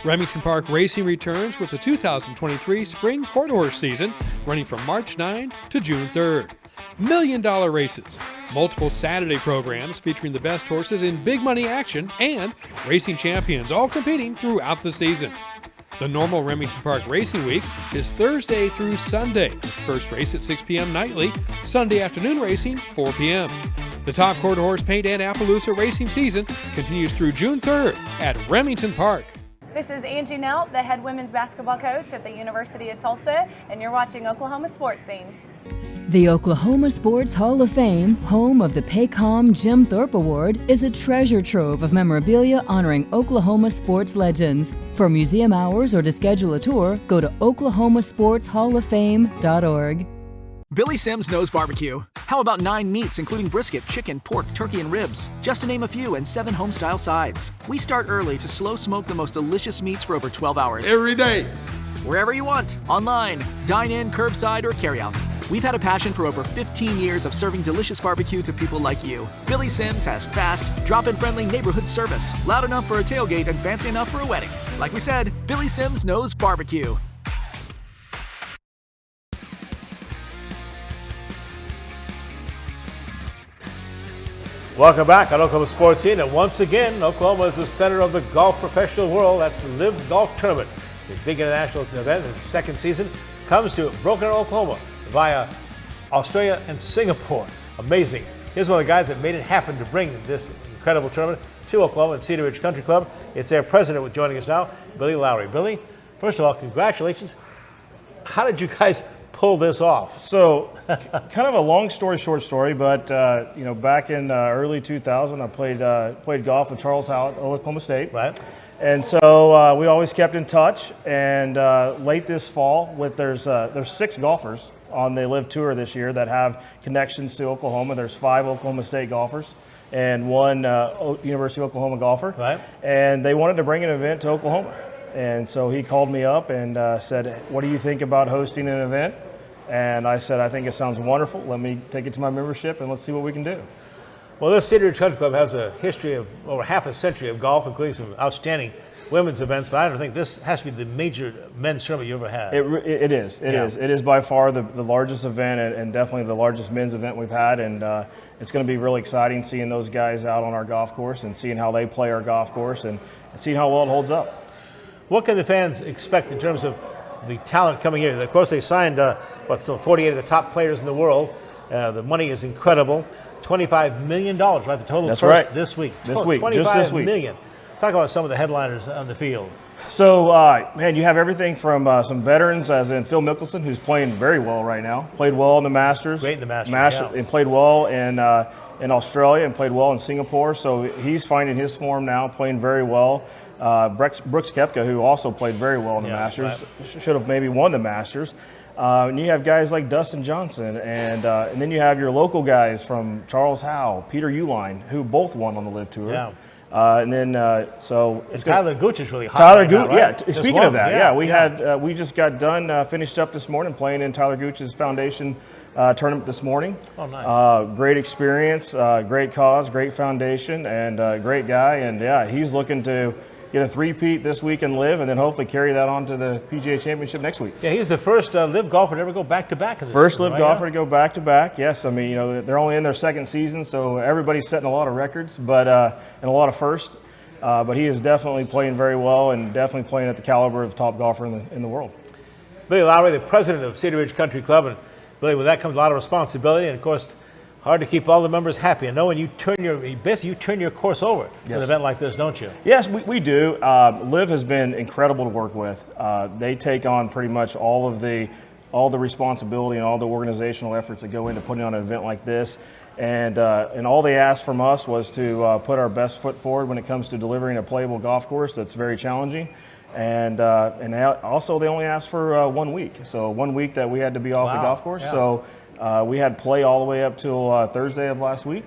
Remington Park Racing returns with the 2023 Spring Quarter Horse season, running from March 9 to June 3rd. $1 million races, multiple Saturday programs featuring the best horses in big money action, and racing champions all competing throughout the season. The normal Remington Park Racing Week is Thursday through Sunday. First race at 6 p.m. nightly, Sunday afternoon racing 4 p.m. The top quarter horse paint and Appaloosa racing season continues through June 3rd at Remington Park. This is Angie Knelt, the head women's basketball coach at the University of Tulsa, and you're watching Oklahoma Sportscene. The Oklahoma Sports Hall of Fame, home of the Paycom Jim Thorpe Award, is a treasure trove of memorabilia honoring Oklahoma sports legends. For museum hours or to schedule a tour, go to oklahomasportshalloffame.org. Billy Sims knows barbecue. How about 9 meats, including brisket, chicken, pork, turkey, and ribs? Just to name a few, and 7 home-style sides. We start early to slow smoke the most delicious meats for over 12 hours. Every day. Wherever you want, online, dine in, curbside, or carry out. We've had a passion for over 15 years of serving delicious barbecue to people like you. Billy Sims has fast, drop-in friendly neighborhood service, loud enough for a tailgate and fancy enough for a wedding. Like we said, Billy Sims knows barbecue. Welcome back on Oklahoma Sports Scene, and once again, Oklahoma is the center of the golf professional world at the LIV Golf Tournament. The big international event in the second season comes to Broken Arrow, Oklahoma via Australia and Singapore. Amazing. Here's one of the guys that made it happen to bring this incredible tournament to Oklahoma and Cedar Ridge Country Club. It's their president joining us now, Billy Lowry. Billy, first of all, congratulations. How did you guys pull this off? So, kind of a long story, short story, but back in early 2000, I played golf with Charles Howell at Oklahoma State. Right. And so we always kept in touch. And late this fall, there's 6 golfers on the LIV Tour this year that have connections to Oklahoma. There's 5 Oklahoma State golfers and 1 University of Oklahoma golfer. Right. And they wanted to bring an event to Oklahoma. And so he called me up and said, "What do you think about hosting an event?" And I said, "I think it sounds wonderful. Let me take it to my membership and let's see what we can do." Well, this Cedar Ridge Country Club has a history of over half a century of golf, including some outstanding women's events, but I don't think this has to be the major men's tournament you ever had. It is. It is. It is by far the largest event and definitely the largest men's event we've had, and it's going to be really exciting seeing those guys out on our golf course and seeing how they play our golf course and seeing how well it holds up. What can the fans expect in terms of the talent coming here? Of course, they signed 48 of the top players in the world. The money is incredible. $25 million, right? The total That's purse right. This week. This week, $25 just this week. million. Talk about some of the headliners on the field. So, man, you have everything from some veterans, as in Phil Mickelson, who's playing very well right now. Played well in the Masters. Great in the Masters, and played well in Australia and played well in Singapore. So he's finding his form now, playing very well. Brooks Koepka, who also played very well in the Masters, should have maybe won the Masters. And you have guys like Dustin Johnson, and then you have your local guys from Charles Howe, Peter Uihlein, who both won on the LIV Tour. Yeah. And then Tyler Gooch is really hot. Tyler Gooch, right? Speaking of that, we just got done, finished up this morning playing in Tyler Gooch's foundation tournament this morning. Oh, nice. Great experience, great cause, great foundation, and great guy. And yeah, he's looking to get a three-peat this week and LIV, and then hopefully carry that on to the PGA Championship next week. Yeah, he's the first LIV golfer to ever go back-to-back. First LIV golfer to go back-to-back, yes. I mean, you know, they're only in their second season, so everybody's setting a lot of records, but and a lot of firsts. But he is definitely playing very well and definitely playing at the caliber of the top golfer in the world. Billy Lowry, the president of Cedar Ridge Country Club, and Billy, with that comes a lot of responsibility, and of course, hard to keep all the members happy. And knowing you turn your course over to an event like this, don't you? Yes, we do. LIV has been incredible to work with. They take on pretty much all the responsibility and all the organizational efforts that go into putting on an event like this. And all they asked from us was to put our best foot forward when it comes to delivering a playable golf course that's very challenging. And they only asked for 1 week. So 1 week that we had to be off the golf course. Yeah. So we had play all the way up till Thursday of last week,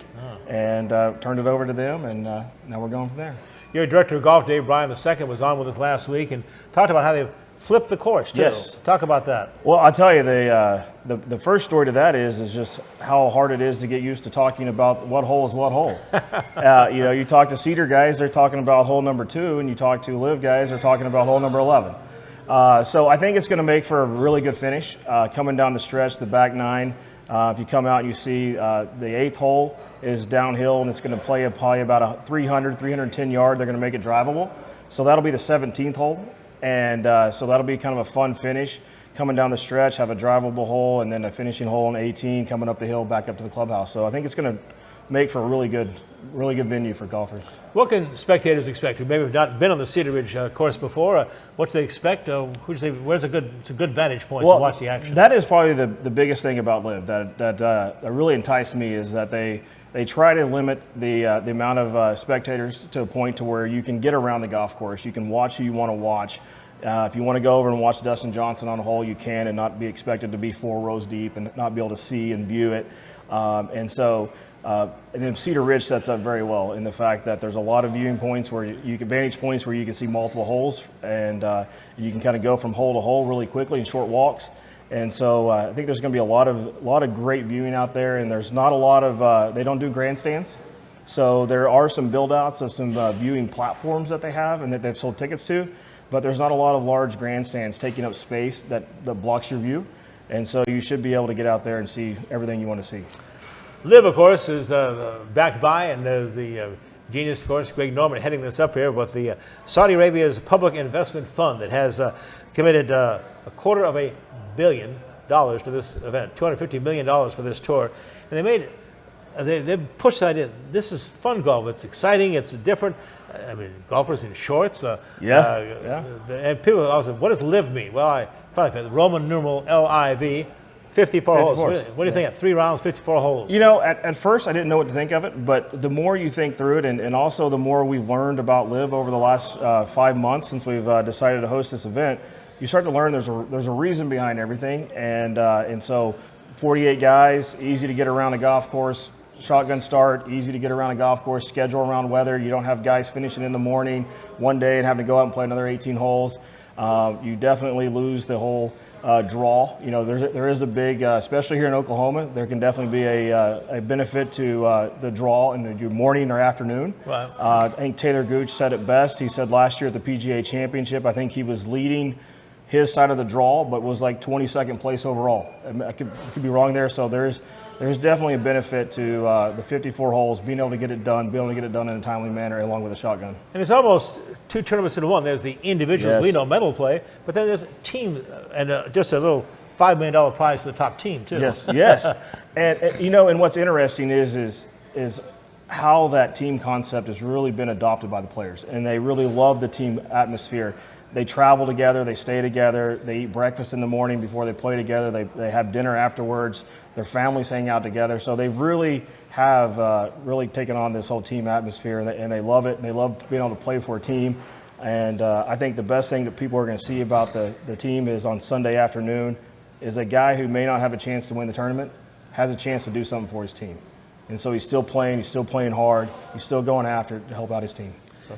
and turned it over to them, and now we're going from there. Your director of golf, Dave Bryan II, was on with us last week and talked about how they've flipped the course too. Yes. Talk about that. Well, I'll tell you, the first story to that is just how hard it is to get used to talking about what hole is what hole. You know, you talk to Cedar guys, they're talking about hole number 2, and you talk to LIV guys, they're talking about hole number 11. So I think it's going to make for a really good finish coming down the stretch, the back 9. If you come out and you see the 8th hole is downhill, and it's going to play probably about a 310 yard. They're going to make it drivable. So that'll be the 17th hole. And so that'll be kind of a fun finish coming down the stretch, have a drivable hole, and then a finishing hole in 18 coming up the hill back up to the clubhouse. So I think it's going to make for a really good venue for golfers. What can spectators expect who maybe have not been on the Cedar Ridge course before? What do they expect? Where's a good vantage point to watch the action? That is probably the biggest thing about LIV that really enticed me, is that they try to limit the amount of spectators to a point to where you can get around the golf course. You can watch who you want to watch. If you want to go over and watch Dustin Johnson on a hole, you can, and not be expected to be 4 rows deep and not be able to see and view it. And then Cedar Ridge sets up very well in the fact that there's a lot of viewing points vantage points where you can see multiple holes, and you can kind of go from hole to hole really quickly in short walks. And so I think there's going to be a lot of great viewing out there, and there's not a lot of they don't do grandstands, so there are some build outs of some viewing platforms that they have and that they've sold tickets to, but there's not a lot of large grandstands taking up space that blocks your view, and so you should be able to get out there and see everything you want to see. LIV, of course, is backed by, and the genius, of course, Greg Norman heading this up here, but the Saudi Arabia's Public Investment Fund that has committed $250 million to this event, $250 million for this tour. And they pushed that in. This is fun golf. It's exciting. It's different. I mean, golfers in shorts. And people always say, what does LIV mean? Well, I thought the Roman numeral LIV. 54 holes. What do you think? 3 rounds, 54 holes. You know, at first I didn't know what to think of it, but the more you think through it, and also the more we've learned about LIV over the last 5 months since we've decided to host this event, you start to learn there's a reason behind everything, and so 48 guys, easy to get around a golf course, shotgun start, easy to get around a golf course, schedule around weather. You don't have guys finishing in the morning one day and having to go out and play another 18 holes. You definitely lose the whole draw. You know, there is a big, especially here in Oklahoma, there can definitely be a benefit to the draw in your morning or afternoon. Right. I think Taylor Gooch said it best. He said last year at the PGA Championship, I think he was leading his side of the draw, but was like 22nd place overall. I could be wrong there. So there's definitely a benefit to the 54 holes, being able to get it done, in a timely manner along with a shotgun. And it's almost two tournaments in one. There's the individuals, Yes. we know, medal play, but then there's a team and just a little $5 million prize for the top team, too. Yes. And you know, and what's interesting is how that team concept has really been adopted by the players, and they really love the team atmosphere. They travel together, they stay together, they eat breakfast in the morning before they play together, they have dinner afterwards, their families hang out together. So they really have really taken on this whole team atmosphere, and they love it, and they love being able to play for a team. And I think the best thing that people are going to see about the team is on Sunday afternoon is a guy who may not have a chance to win the tournament has a chance to do something for his team. And so he's still playing hard, he's still going after it to help out his team. So.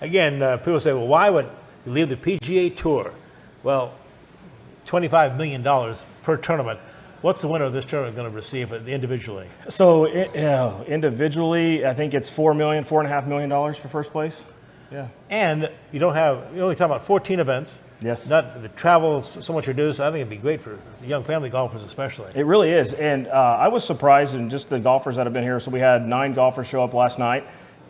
Again, people say, well, why would you leave the PGA Tour? Well, $25 million per tournament. What's the winner of this tournament going to receive individually? So individually, I think it's $4.5 million for first place. Yeah. And you only talk about 14 events. Yes. Not the travel so much reduced. I think it'd be great for young family golfers especially. It really is. And I was surprised in just the golfers that have been here. So we had 9 golfers show up last night.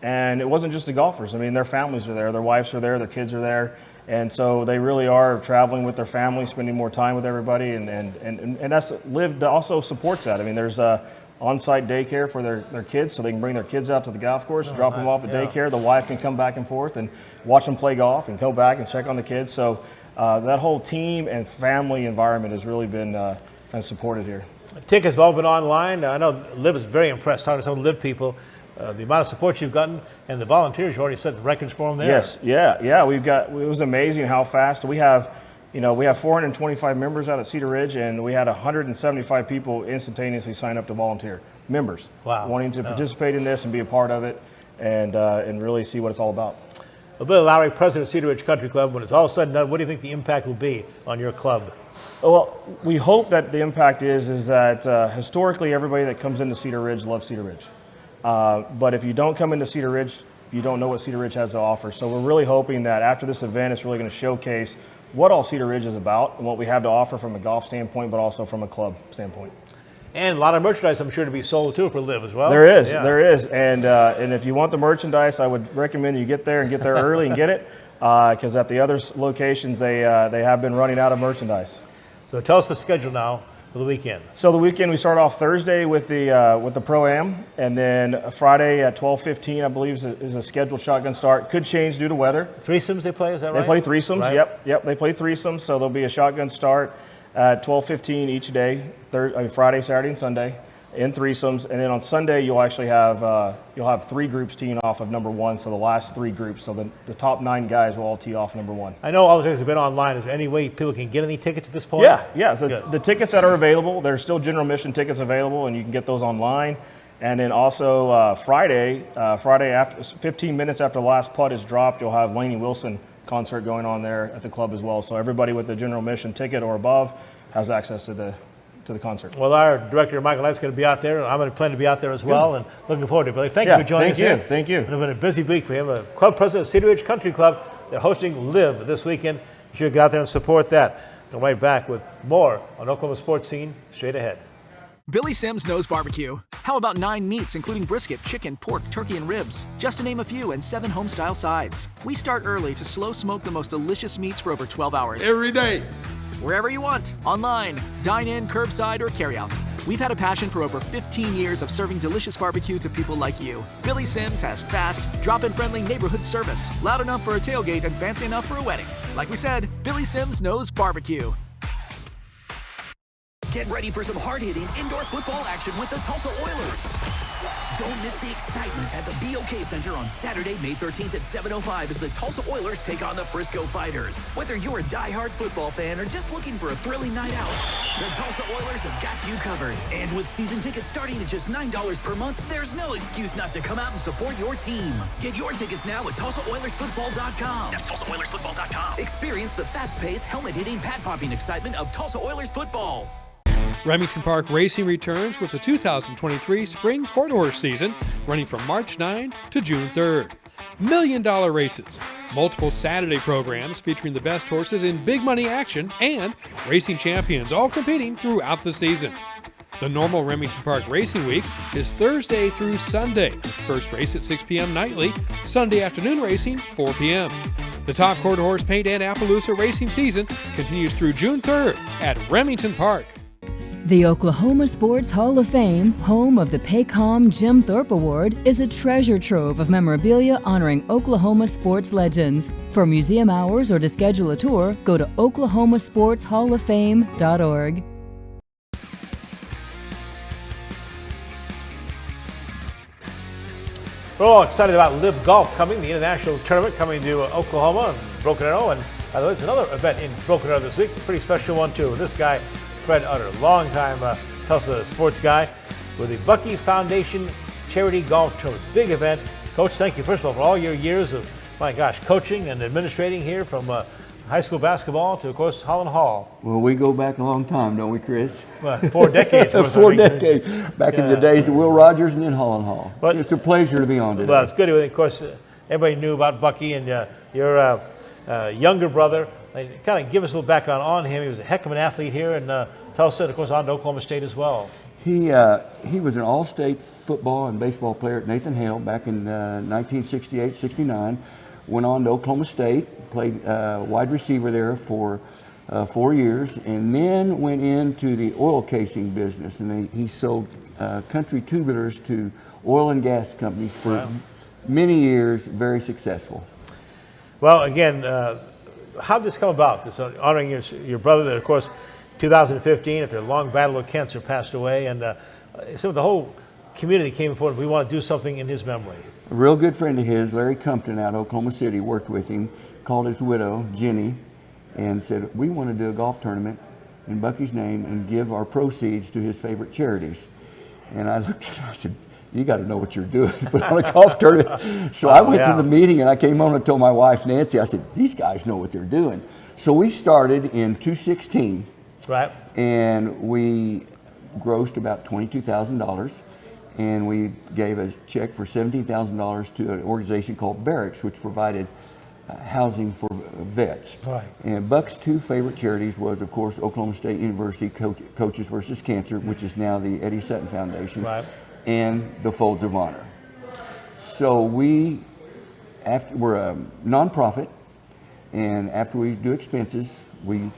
And it wasn't just the golfers. I mean, their families are there, their wives are there, their kids are there. And so they really are traveling with their families, spending more time with everybody. And that's LIV also supports that. I mean, there's on-site daycare for their kids, so they can bring their kids out to the golf course, drop them off at daycare. The wife can come back and forth and watch them play golf and go back and check on the kids. So that whole team and family environment has really been kind of supported here. Tickets have all been online. I know LIV is very impressed, talking to some LIV people. The amount of support you've gotten, and the volunteers, you already set the records for them there. Yes, yeah. It was amazing how fast we have 425 members out at Cedar Ridge, and we had 175 people instantaneously sign up to volunteer. Members, wanting to participate in this and be a part of it, and really see what it's all about. Well, Bill Lowry, president of Cedar Ridge Country Club. When it's all said and done, what do you think the impact will be on your club? Well, we hope that the impact is that historically everybody that comes into Cedar Ridge loves Cedar Ridge. But if you don't come into Cedar Ridge, you don't know what Cedar Ridge has to offer. So we're really hoping that after this event, it's really going to showcase what all Cedar Ridge is about and what we have to offer from a golf standpoint, but also from a club standpoint. And a lot of merchandise, I'm sure, to be sold too for LIV as well. There is. And if you want the merchandise, I would recommend you get there early and get it, because at the other locations they have been running out of merchandise. So tell us the schedule now for the weekend. So the weekend we start off Thursday with the Pro-Am, and then Friday at 12:15, I believe, is a scheduled shotgun start. Could change due to weather. Threesomes they play, is that right? They play threesomes. Right. Yep. They play threesomes. So there'll be a shotgun start at 12:15 each day, Friday, Saturday, and Sunday, in threesomes. And then on Sunday you'll actually have 3 groups teeing off of number 1. So the last 3 groups. So the top 9 guys will all tee off number 1. I know all the tickets have been online. Is there any way people can get any tickets at this point? Yeah. So the tickets that are available, there's still general admission tickets available, and you can get those online. And then also Friday after 15 minutes after the last putt is dropped, you'll have Lainey Wilson concert going on there at the club as well. So everybody with the general admission ticket or above has access to the concert. Well, our director, Michael Knight's going to be out there. I'm going to plan to be out there as well, and looking forward to it. Billy, thank you for joining us here. Thank you. It's been a busy week for him. A club president of Cedar Ridge Country Club. They're hosting LIV this weekend. You should get out there and support that. We'll be right back with more on Oklahoma Sports Scene straight ahead. Billy Sims knows barbecue. How about 9 meats, including brisket, chicken, pork, turkey, and ribs? Just to name a few, and 7 home-style sides. We start early to slow smoke the most delicious meats for over 12 hours. Every day. Wherever you want, online, dine in, curbside, or carry out. We've had a passion for over 15 years of serving delicious barbecue to people like you. Billy Sims has fast, drop-in friendly neighborhood service, loud enough for a tailgate and fancy enough for a wedding. Like we said, Billy Sims knows barbecue. Get ready for some hard-hitting indoor football action with the Tulsa Oilers. Don't miss the excitement at the BOK Center on Saturday, May 13th at 7:05 as the Tulsa Oilers take on the Frisco Fighters. Whether you're a diehard football fan or just looking for a thrilling night out, the Tulsa Oilers have got you covered. And with season tickets starting at just $9 per month, there's no excuse not to come out and support your team. Get your tickets now at TulsaOilersFootball.com. That's TulsaOilersFootball.com. Experience the fast-paced, helmet-hitting, pad-popping excitement of Tulsa Oilers football. Remington Park Racing returns with the 2023 Spring Quarter Horse season, running from March 9 to June 3rd. $1 million races, multiple Saturday programs featuring the best horses in big money action, and racing champions all competing throughout the season. The normal Remington Park Racing Week is Thursday through Sunday. First race at 6 p.m. nightly, Sunday afternoon racing 4 p.m. The top quarter horse paint and Appaloosa racing season continues through June 3rd at Remington Park. The Oklahoma Sports Hall of Fame, home of the Paycom Jim Thorpe Award, is a treasure trove of memorabilia honoring Oklahoma sports legends. For museum hours or to schedule a tour, go to oklahomasportshalloffame.org. We're all excited about LIV Golf coming, the international tournament coming to Oklahoma and Broken Arrow. And there's another event in Broken Arrow this week, a pretty special one too. This guy, Fred Utter, longtime Tulsa sports guy with the Bucky Foundation Charity Golf Tournament. Big event. Coach, thank you first of all for all your years of, my gosh, coaching and administrating here from high school basketball to, of course, Holland Hall. Well, we go back a long time, don't we, Chris? Well, 4 decades. 4 decades. Back in the days of Will Rogers and then Holland Hall. But it's a pleasure to be on today. Well, it's good. Of course, everybody knew about Bucky and your younger brother. Kind of give us a little background on him. He was a heck of an athlete here in Tulsa, and of course on to Oklahoma State as well. He was an all-state football and baseball player at Nathan Hale back in 1968-69. Went on to Oklahoma State, played wide receiver there for 4 years, and then went into the oil casing business. And he sold country tubulars to oil and gas companies for many years, very successful. Well, again, how did this come about? This honoring your brother that, of course, 2015, after a long battle with cancer, passed away, and so the whole community came forward. We want to do something in his memory. A real good friend of his, Larry Compton, out of Oklahoma City, worked with him, called his widow, Jenny, and said, we want to do a golf tournament in Bucky's name and give our proceeds to his favorite charities. And I looked at him, I said, you got to know what you're doing to put on a golf tournament. So I went to the meeting and I came home and told my wife, Nancy, I said, these guys know what they're doing. So we started in 2016. Right. And we grossed about $22,000. And we gave a check for $17,000 to an organization called Barracks, which provided housing for vets. Right. And Buck's 2 favorite charities was, of course, Oklahoma State University Coaches versus Cancer, which is now the Eddie Sutton Foundation. Right. And the Folds of Honor. So we're a nonprofit, and after we do expenses, we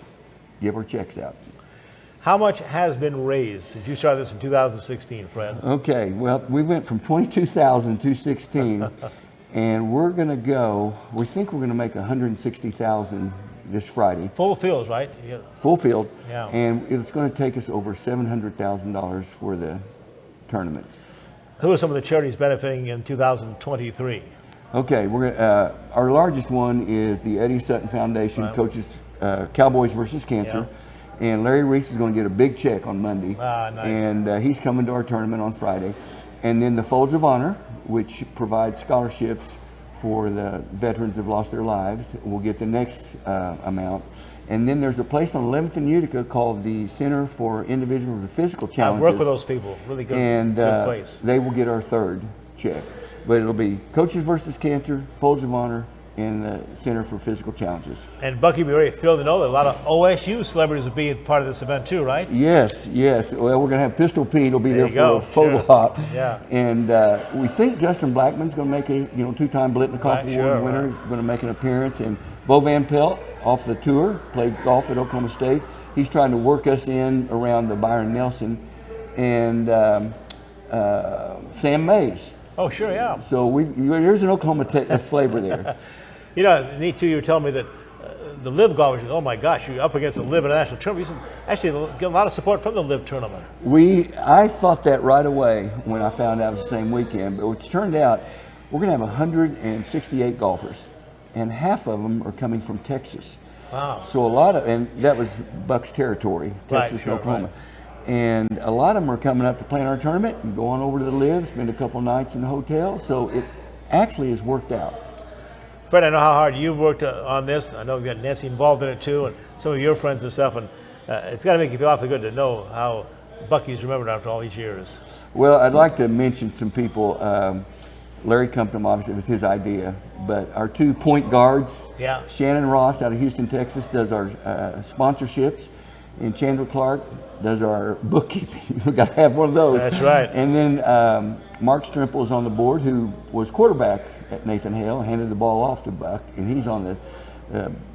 give our checks out. How much has been raised since you started this in 2016, Fred? Okay, well, we went from 22,000 to 16, and we're going to go. We think we're going to make 160,000 this Friday. Full fields, right? Yeah. Full field. Yeah. And it's going to take us over $700,000 for the tournaments. Who are some of the charities benefiting in 2023? Okay, our largest one is the Eddie Sutton Foundation, right. Coaches Cowboys versus Cancer. Yeah. And Larry Reese is going to get a big check on Monday. Nice. And he's coming to our tournament on Friday. And then the Folds of Honor, which provides scholarships for the veterans who have lost their lives, will get the next amount. And then there's a place on 11th and Utica called the Center for Individuals with Physical Challenges. I work with those people, really good, and, good place. They will get our 3rd check. But it'll be Coaches versus Cancer, Folds of Honor, and the Center for Physical Challenges. And Bucky will be very thrilled to know that a lot of OSU celebrities will be part of this event too, right? Yes. Well, we're going to have Pistol Pete will be there for a photo op. Yeah. And we think Justin Blackman's going to make a 2-time Blitnikoff Award winner, going to make an appearance. And Bo Van Pelt, off the tour, played golf at Oklahoma State. He's trying to work us in around the Byron Nelson. And Sam Mays. Oh, sure, yeah. So there's an Oklahoma flavor there. You know, neat too, you were telling me that the LIV golfers, oh my gosh, you're up against the LIV International Tournament. You actually get a lot of support from the LIV tournament. I thought that right away when I found out it was the same weekend, but it turned out we're going to have 168 golfers, and half of them are coming from Texas. Wow. So a lot of, and that was Buck's territory, Texas and Oklahoma. Right. And a lot of them are coming up to play in our tournament and going over to the LIV, spend a couple nights in the hotel. So it actually has worked out. Fred, I know how hard you've worked on this. I know you've got Nancy involved in it too, and some of your friends and stuff. And it's got to make you feel awfully good to know how Bucky's remembered after all these years. Well, I'd like to mention some people. Larry Compton, obviously, it was his idea. But our 2 point guards, Shannon Ross out of Houston, Texas, does our sponsorships. And Chandler Clark does our bookkeeping. We've got to have one of those. That's right. And then Mark Strimple is on the board, who was quarterback at Nathan Hale, handed the ball off to Buck, and he's on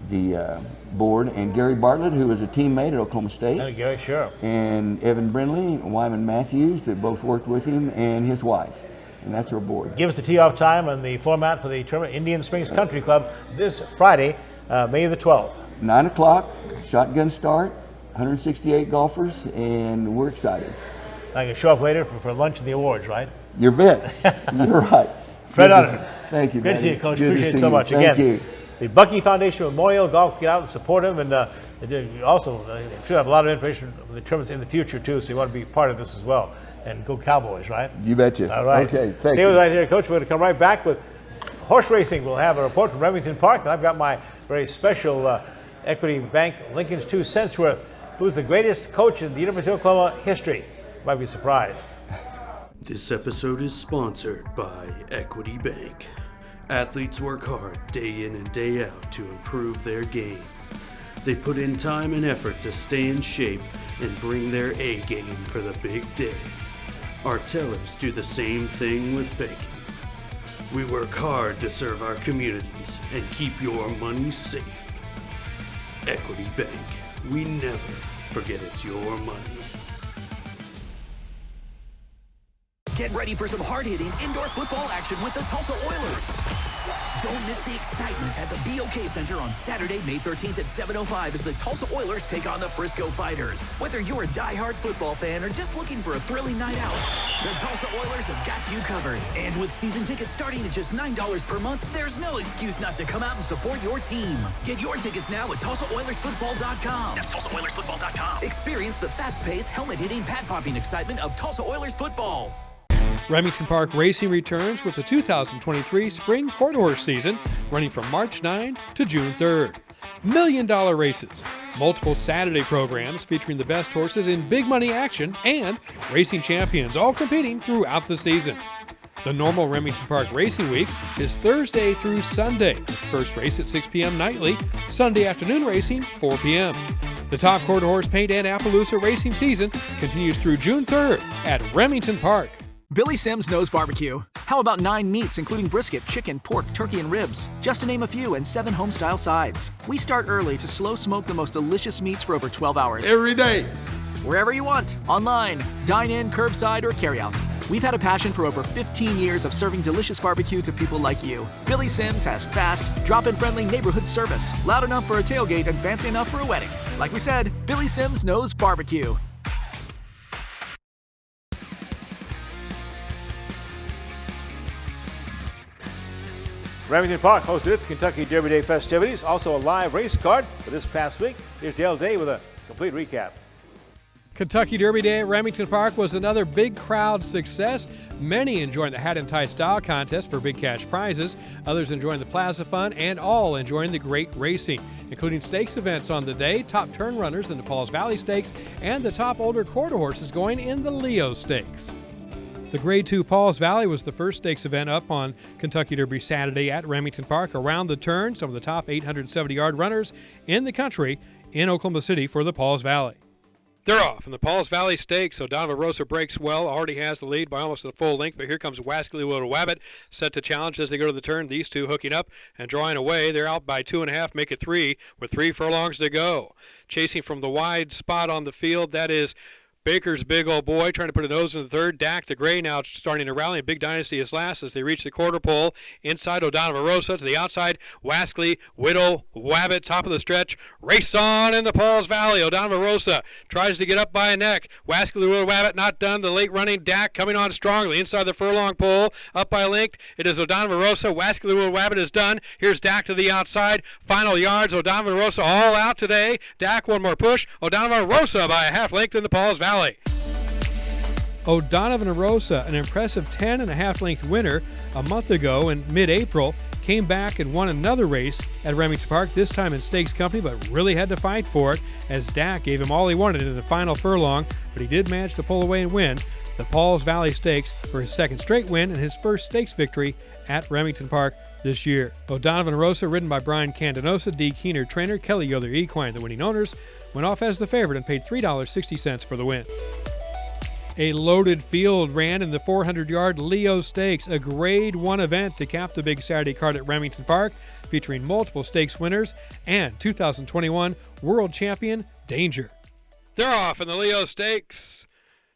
the board. And Gary Bartlett, who is a teammate at Oklahoma State. Oh, Gary, sure. And Evan Brindley, Wyman Matthews, that both worked with him, and his wife. And that's our board. Give us the tee-off time and the format for the tournament. Indian Springs Country Club this Friday, May the 12th. 9 o'clock, shotgun start, 168 golfers, and we're excited. I can show up later for lunch and the awards, right? You bet. You're right. Fred Otter. Thank you, Good to see you, Coach. Good Appreciate it so much. Thank Again, you. The Bucky Foundation Memorial Golf, get out and support them. And you also should have a lot of information for the tournaments in the future, too, so you want to be part of this as well. And go Cowboys, right? You betcha. All right. Okay, thank Stay you. with us right here, Coach. We're going to come right back with horse racing. We'll have a report from Remington Park. And I've got my very special Equity Bank Lincoln's 2 cents worth. Who's the greatest coach in the University of Oklahoma history? You might be surprised. This episode is sponsored by Equity Bank. Athletes work hard day in and day out to improve their game. They put in time and effort to stay in shape and bring their A game for the big day. Our tellers do the same thing with banking. We work hard to serve our communities and keep your money safe. Equity Bank. We never forget it's your money. Get ready for some hard-hitting indoor football action with the Tulsa Oilers. Don't miss the excitement at the BOK Center on Saturday, May 13th at 7:05 as the Tulsa Oilers take on the Frisco Fighters. Whether you're a diehard football fan or just looking for a thrilling night out, the Tulsa Oilers have got you covered. And with season tickets starting at just $9 per month, there's no excuse not to come out and support your team. Get your tickets now at TulsaOilersFootball.com. That's TulsaOilersFootball.com. Experience the fast-paced, helmet-hitting, pad-popping excitement of Tulsa Oilers football. Remington Park Racing returns with the 2023 Spring Quarter Horse season, running from March 9 to June 3rd. $1 million races, multiple Saturday programs featuring the best horses in big money action, and racing champions all competing throughout the season. The normal Remington Park Racing Week is Thursday through Sunday. First race at 6 p.m. nightly, Sunday afternoon racing 4 p.m. The top quarter horse paint and Appaloosa racing season continues through June 3rd at Remington Park. Billy Sims knows barbecue. How about 9 meats, including brisket, chicken, pork, turkey, and ribs? Just to name a few, and 7 home-style sides. We start early to slow smoke the most delicious meats for over 12 hours. Every day. Wherever you want, online, dine in, curbside, or carry out. We've had a passion for over 15 years of serving delicious barbecue to people like you. Billy Sims has fast, drop-in friendly neighborhood service, loud enough for a tailgate and fancy enough for a wedding. Like we said, Billy Sims knows barbecue. Remington Park hosted its Kentucky Derby Day festivities. Also a live race card for this past week. Here's Dale Day with a complete recap. Kentucky Derby Day at Remington Park was another big crowd success. Many enjoying the hat and tie style contest for big cash prizes, others enjoying the plaza fun, and all enjoying the great racing, including stakes events on the day, top turn runners in the Pauls Valley Stakes, and the top older quarter horses going in the Leo Stakes. The Grade 2 Pauls Valley was the first stakes event up on Kentucky Derby Saturday at Remington Park. Around the turn, some of the top 870-yard runners in the country in Oklahoma City for the Pauls Valley. They're off in the Pauls Valley Stakes. So Donovan Rosa breaks well, already has the lead by almost a full length, but here comes Wascally Little Wabbit, set to challenge as they go to the turn. These two hooking up and drawing away. They're out by 2.5, make it 3 with 3 furlongs to go. Chasing from the wide spot on the field, that is Baker's big old boy trying to put a nose in the third. Dak the Gray now starting to rally. A big dynasty is last as they reach the quarter pole. Inside O'Donovan Rosa to the outside. Waskley, Whittle, Wabbit, top of the stretch. Race on in the Pauls Valley. O'Donovan Rosa tries to get up by a neck. Waskley, Whittle, Wabbit not done. The late running Dak coming on strongly inside the furlong pole. Up by a length. It is O'Donovan Rosa. Waskley, Whittle, Wabbit is done. Here's Dak to the outside. Final yards. O'Donovan Rosa all out today. Dak one more push. O'Donovan Rosa by a half length in the Pauls Valley. O'Donovan Rosa, an impressive 10.5 length winner a month ago in mid-April, came back and won another race at Remington Park, this time in stakes company, but really had to fight for it as Dak gave him all he wanted in the final furlong, but he did manage to pull away and win the Pauls Valley Stakes for his second straight win and his first stakes victory at Remington Park this year. O'Donovan Rosa, ridden by Brian Candanosa, D. Keener trainer, Kelly Yoder Equine, the winning owners, went off as the favorite and paid $3.60 for the win. A loaded field ran in the 400-yard Leo Stakes, a Grade 1 event to cap the big Saturday card at Remington Park, featuring multiple stakes winners and 2021 world champion Danger. They're off in the Leo Stakes.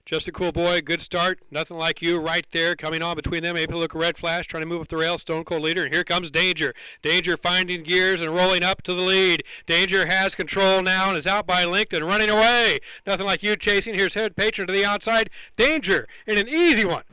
Just a cool boy, good start, nothing like you right there, coming on between them. Able to look a red flash, trying to move up the rail, Stone Cold leader, and here comes Danger. Danger finding gears and rolling up to the lead. Danger has control now and is out by a length and running away. Nothing like you chasing. Here's Head Patron to the outside. Danger in an easy one.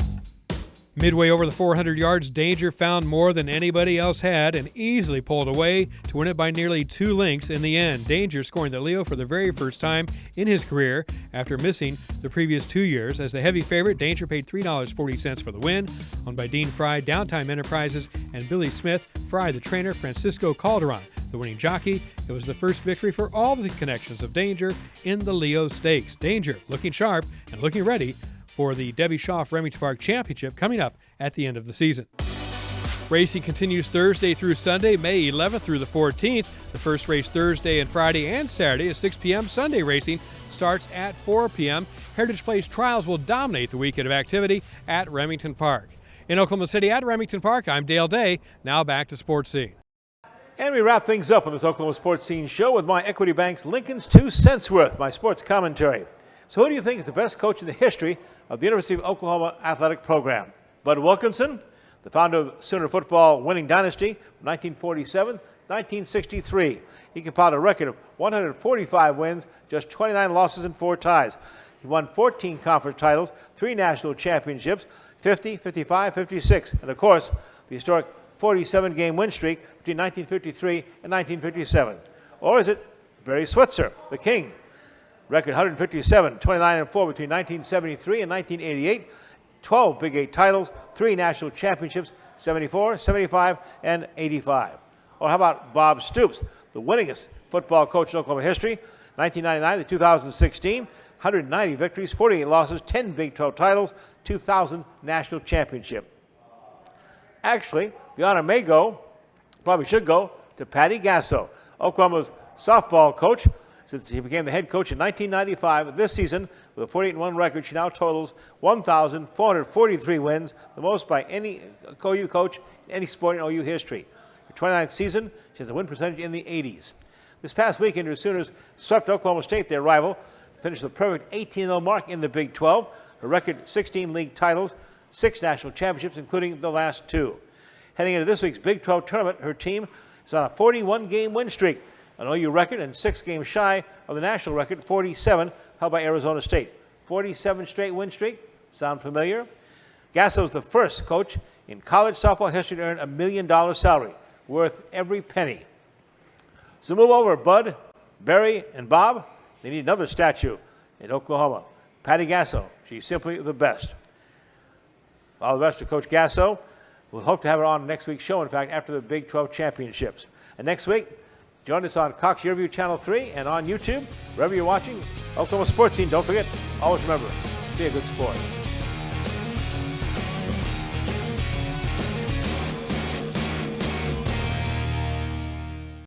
Midway over the 400 yards, Danger found more than anybody else had and easily pulled away to win it by nearly 2 lengths in the end. Danger scoring the Leo for the very first time in his career after missing the previous 2 years. As the heavy favorite, Danger paid $3.40 for the win, owned by Dean Fry, Downtime Enterprises, and Billy Smith. Fry, the trainer, Francisco Calderon, the winning jockey. It was the first victory for all the connections of Danger in the Leo Stakes. Danger looking sharp and looking ready for the Debbie Schaaf Remington Park Championship coming up at the end of the season. Racing continues Thursday through Sunday, May 11th through the 14th. The first race Thursday and Friday and Saturday at 6 p.m. Sunday racing starts at 4 p.m. Heritage Place trials will dominate the weekend of activity at Remington Park. In Oklahoma City at Remington Park, I'm Dale Day. Now back to Sports Scene. And we wrap things up on this Oklahoma Sports Scene show with my Equity Bank's Lincoln's 2 cents worth, my sports commentary. So who do you think is the best coach in the history of the University of Oklahoma athletic program? Bud Wilkinson, the founder of Sooner football winning dynasty from 1947 1963. He compiled a record of 145 wins, just 29 losses and 4 ties. He won 14 conference titles, 3 national championships, 50, 55, 56, and of course, the historic 47-game win streak between 1953 and 1957. Or is it Barry Switzer, the king? Record 157, 29 and 4 between 1973 and 1988. 12 Big 8 titles, 3 national championships, 74, 75, and 85. Or how about Bob Stoops, the winningest football coach in Oklahoma history, 1999 to 2016, 190 victories, 48 losses, 10 Big 12 titles, 2000 national championship. Actually, the honor may go, probably should go, to Patty Gasso, Oklahoma's softball coach. Since he became the head coach in 1995, this season, with a 48-1 record, she now totals 1,443 wins, the most by any OU coach in any sport in OU history. Her 29th season, she has a win percentage in the 80s. This past weekend, her Sooners swept Oklahoma State, their rival, finished the perfect 18-0 mark in the Big 12. Her record, 16 league titles, 6 national championships, including the last 2. Heading into this week's Big 12 tournament, her team is on a 41-game win streak, an OU record, and 6 games shy of the national record, 47, held by Arizona State. 47 straight win streak. Sound familiar? Gasso is the first coach in college softball history to earn $1 million salary, worth every penny. So move over, Bud, Barry, and Bob. They need another statue in Oklahoma. Patty Gasso, she's simply the best. All the best to Coach Gasso. We'll hope to have her on next week's show, in fact, after the Big 12 championships. And next week, join us on Cox Yearview Channel 3 and on YouTube, wherever you're watching Oklahoma Sports Scene. Don't forget, always remember, be a good sport.